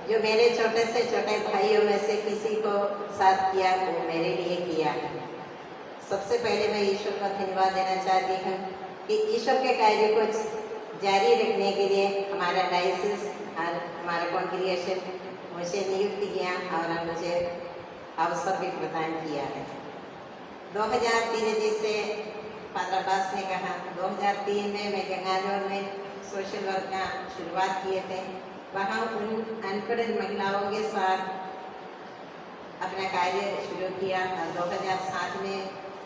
जो मेरे छोटे से छोटे भाइयों में से किसी को साथ किया वो मेरे लिए किया है। सबसे पहले मैं ईश्वर का धन्यवाद देना चाहती हूँ कि ईश्वर के कार्य को जारी रखने के लिए हमारा डायसिस और हमारा कॉन्ग्रीगेशन मुझे नियुक्त किया और मुझे अवसर भी प्रदान किया है। 2003 जैसे फादर अब्बास ने कहा, 2003 में मैं गंगानूर में सोशल वर्क का शुरुआत किए थे। वहाँ उन अनपढ़ महिलाओं के साथ अपना कार्य शुरू किया और 2007 में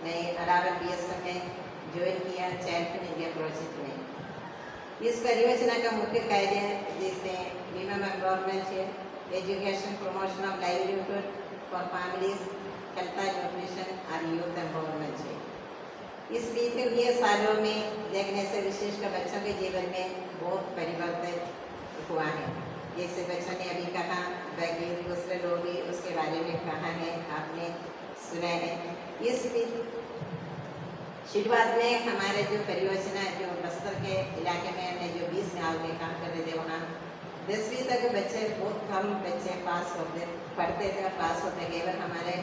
मैं अरावल BSM में ज्वाइन किया चाइल्ड इंडिया प्रोजेक्ट में। इस परियोजना का मुख्य कार्य जैसे minimum empowerment, education, promotion of livelihood for families, health and nutrition और यूथ एम्पावरमेंट है। इस बीते हुए सालों में देखने से विशेषकर बच्चों के जीवन में बहुत परिवर्तन हुआ है। जैसे बच्चों ने अभी कहा, बाकी दूसरे लोग भी उसके बारे में कहा है, आपने सुना है। इस शुरुआत में हमारे जो परियोजना जो बस्तर के इलाके में हमने जो 20 गाँव में काम कर रहे थे, वहाँ 10वीं तक बच्चे बहुत कम बच्चे पास होते पढ़ते थे और पास होते। केवल हमारे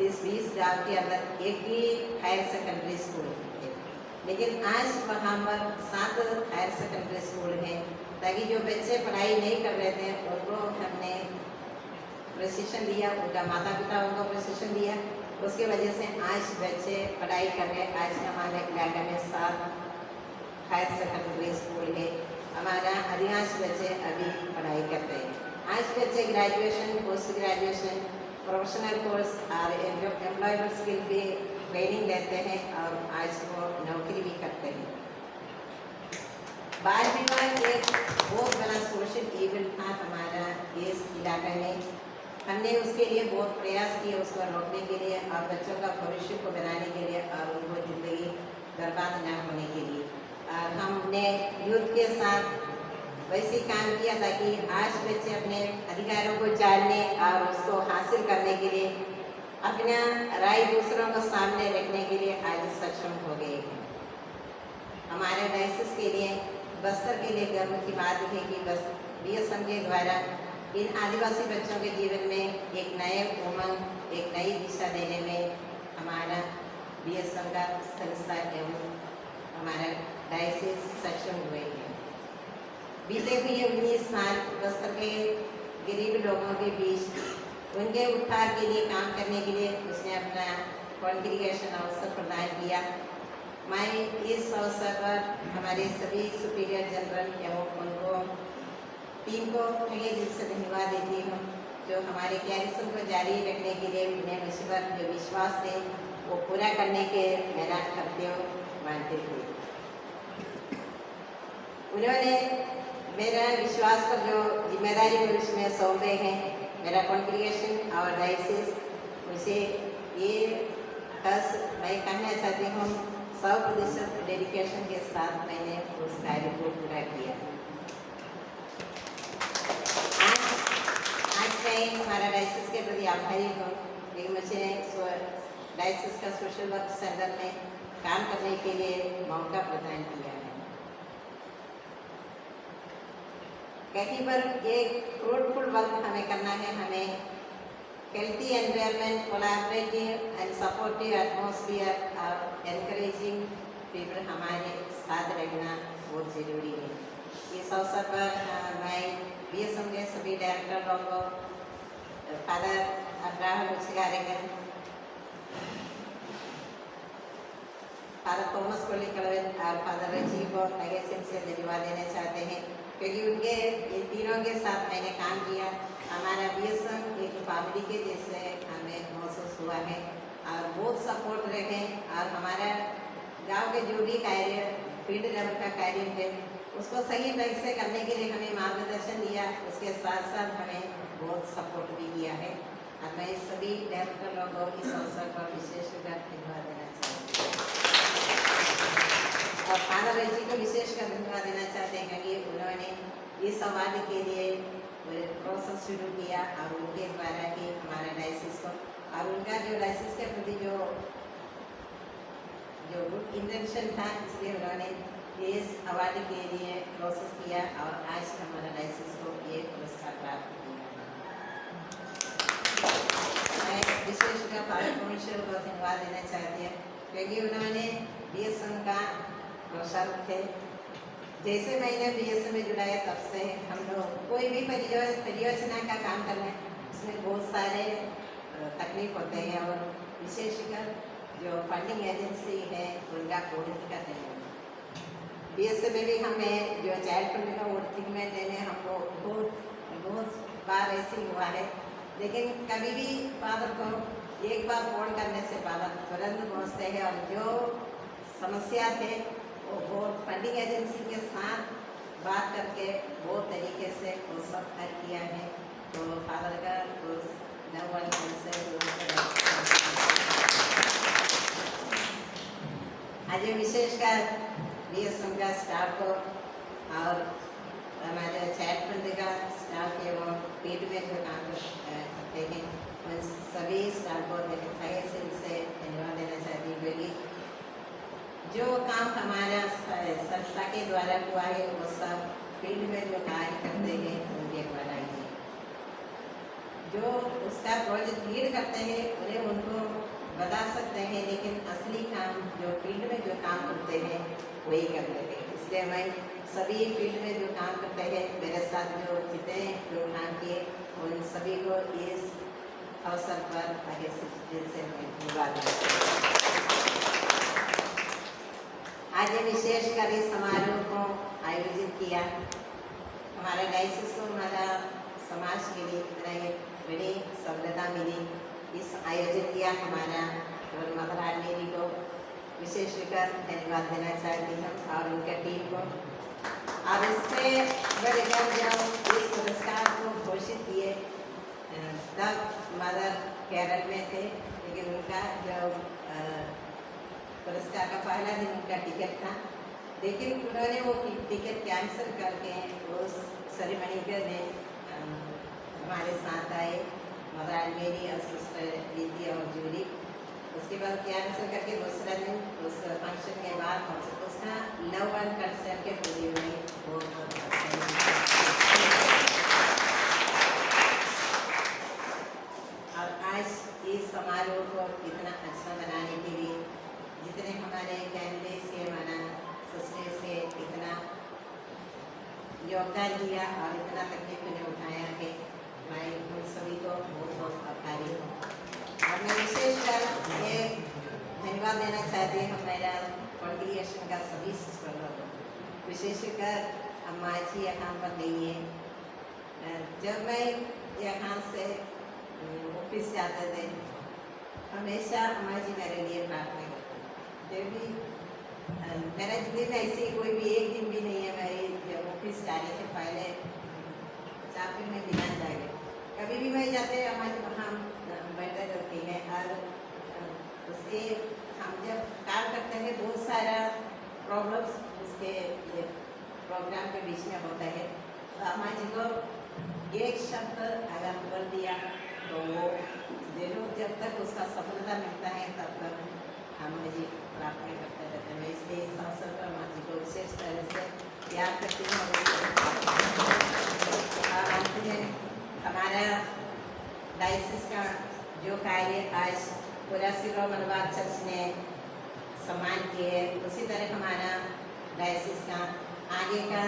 इस 20 गाँव के अंदर एक ही हायर सेकेंडरी स्कूल है, लेकिन आज वहाँ पर 7 हायर सेकेंडरी स्कूल हैं, ताकि जो बच्चे पढ़ाई नहीं कर रहे थे उनको हमने प्रशिक्षण दिया, उनका माता पिता उनको प्रशिक्षण दिया। उसकी वजह से आज बच्चे पढ़ाई कर रहे। आज हमारे इलाके में 7 हायर सेकेंडरी स्कूल है। हमारा अधिकांश बच्चे अभी पढ़ाई करते हैं। आज बच्चे graduation, post graduation, professional course और एम्प्लॉयमेंट स्किल भी ट्रेनिंग लेते हैं और आज वो नौकरी भी करते हैं। बाल विवाह एक बहुत बड़ा सोशल इवेंट था हमारा इस इलाके में। हमने उसके लिए बहुत प्रयास किए उसको रोकने के लिए और बच्चों का भविष्य को बनाने के लिए और उनको ज़िंदगी बर्बाद न होने के लिए। और हमने यूथ के साथ वैसे काम किया ताकि आज बच्चे अपने अधिकारों को जानने और उसको हासिल करने के लिए अपना राय दूसरों को सामने रखने के लिए आज सक्षम हो गए हैं। हमारे डायसिस के लिए, बस्तर के लिए गर्व की बात है कि बस BSM के द्वारा इन आदिवासी बच्चों के जीवन में एक नए उमंग, एक नई दिशा देने में हमारा BSM का संस्था एवं हमारा डायसिस सक्षम हुए हैं। बीते हुए 19 साल बस्तर के गरीब लोगों के बीच उनके उद्धार के लिए काम करने के लिए उसने अपना कॉन्ग्रीगेशन अवसर प्रदान किया। मैं इस अवसर पर हमारे सभी सुपीरियर जनरल एवं उनको टीम को तहे दिल से धन्यवाद देती हूँ, जो हमारे कार्यक्रम को जारी रखने के लिए उन्हें मुझ पर जो विश्वास थे वो पूरा करने के मेरा कर्तव्य मानते थे। उन्होंने मेरा विश्वास पर जो जिम्मेदारी मुझ में सौंपे हैं, मेरा कॉन्ग्रीगेशन और डायसिस, मुझे ये बस मैं कहना चाहती हूँ 100% डेडिकेशन के साथ मैंने उस कार्य को पूरा किया। आज मैं हमारा डायसिस के प्रति आभारी हूँ, लेकिन मुझे डायसिस का सोशल वर्क सेंटर में काम करने के लिए मौका प्रदान किया है। कहीं पर एक फ्रूटफुल वर्क हमें करना है। हमें healthy environment, collaborative and supportive atmosphere और एनकरेजिंग पीपल हमारे साथ रहना बहुत ज़रूरी है। इस अवसर पर मैं BSM के सभी डायरेक्टर लोगों को, फादर अब्राहम मुझगारेकर, फादर थॉमस कोलिकलवन और फादर रजी को तहे दिल से धन्यवाद देना चाहते हैं, क्योंकि उनके इन तीनों के साथ मैंने काम किया। हमारा BSM एक फैमिली के जैसे हमें महसूस हुआ है और बहुत सपोर्ट रहे। और हमारा गांव के जो भी कार्य फील्ड लेवल का कार्य है उसको सही ढंग से करने के लिए हमें मार्गदर्शन दिया, उसके साथ साथ हमें बहुत सपोर्ट भी किया है। और मैं सभी डायरेक्टर लोगों को इस अवसर पर विशेष धन्यवाद देना चाहती हूँ और फादर रजी को विशेष धन्यवाद देना चाहते हैं, क्योंकि उन्होंने इस अवार्ड के लिए प्रोसेस शुरू किया और उनके द्वारा ही हमारा डायसिस को और उनका जो डायसिस के प्रति जो गुड इंटेंशन था, इसलिए उन्होंने इस अवार्ड के लिए प्रोसेस किया और आज हमारा डायसिस को ये पुरस्कार प्राप्त किया। मैं विशेषकर फादर कमिश्नर को धन्यवाद देना चाहती हूँ क्योंकि उन्होंने BSM का प्रसार थे। जैसे मैंने BSM में जुड़ा है तब से हम लोग कोई भी परियोजना का काम करना है उसमें बहुत सारे तकलीफ होते हैं और विशेषकर जो फंडिंग एजेंसी है उनका कोडिंग करते हैं। BSM में भी हमें जो चाइल्ड फंड का वोटिंग में देने हमको बहुत बार ऐसे हुआ है, लेकिन कभी भी फादर को एक बार फोन करने से फादर तुरंत पहुँचते हैं और जो समस्या थे वो फंडिंग एजेंसी के साथ बात करके बहुत तरीके से वो सब हल किया है। तो फादर का उस नवल से आज विशेषकर BSM का स्टाफ को और हमारे चाइल्ड फंड का स्टाफ के वो फील्ड में जो काम करते हैं उन सभी स्टाफ को तहे से धन्यवाद देना चाहती हूँ क्योंकि जो काम हमारा संस्था के द्वारा हुआ है वो सब फील्ड में जो कार्य करते हैं उनके द्वारा ही है। जो उसका प्रोजेक्ट लीड करते हैं उन्हें उनको बता सकते हैं, लेकिन असली काम जो फील्ड में जो काम करते हैं वही करते हैं। इसलिए मैं सभी फील्ड में जो काम करते हैं मेरे साथ जो जितने लोग काम किए उन सभी को इस अवसर पर आगे से मैं धन्यवाद। आज विशेषकर इस समारोह को आयोजित किया हमारे डायसिस को हमारा समाज के लिए इतना एक बड़ी सफलता मिली। इस आयोजित किया हमारा और मदर आर्मी को विशेषकर धन्यवाद देना चाहती हूँ और उनके टीम को। और इससे बढ़कर जब इस पुरस्कार को घोषित किए तब मदर केरल में थे, लेकिन उनका जो पुरस्कार का पहला दिन उनका टिकट था, लेकिन उन्होंने वो टिकट कैंसिल करके उस सेरेमनी के दिन हमारे साथ आए मदर मेरी और सिस्टर दीदी और जूली। उसके बाद कैंसिल करके दूसरा दिन उस फंक्शन के बाद उसका लव एंड कंसेप्ट के पूरी हुई और आज इस समारोह को इतना अच्छा बनाने के लिए जितने हमारे फैमिली से हमारा ससुर से इतना योगदान दिया और इतना तकलीफ मैंने उठाया कि मैं उन सभी को बहुत बहुत आभारी हूँ। और मैं विशेषकर एक धन्यवाद देना चाहती हूँ मेरा कॉन्ग्रीगेशन का सभी सिस्टरों को, विशेषकर अम्मा जी यहाँ पर नहीं है। जब मैं यहाँ से ऑफिस जाते थे हमेशा अम्मा जी मेरे लिए प्रार्थना करती। जब भी मेरा दिन ऐसे कोई भी एक दिन भी नहीं है मेरे ऑफिस जाने से पहले चाकरी में बिना जाएगा कभी भी मैं जाते अम्मा जी वहाँ बैठे रहती है और उसके हम जब काम करते हैं बहुत सारा प्रॉब्लम्स उसके प्रोग्राम के बीच में होता है। तो अम्मा जी को एक शब्द अगर बोल दिया तो वो जब तक उसका सफलता मिलता है तब तक अम्मा जी प्रार्थना करते रहते हैं। इसलिए इस अवसर पर अम्मा जी को विशेष तरह से याद करती हूँ। और अंत में हमारा डायसिस का जो कार्य आज पूरा सिरो मलबार चर्च ने सम्मान किए उसी तरह हमारा डायसिस का आगे का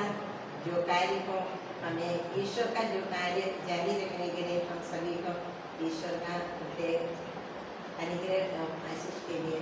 जो कार्य को हमें ईश्वर का जो कार्य जारी रखने के लिए हम सभी को ईश्वर का प्रत्येक अनुग्रह आशीष के लिए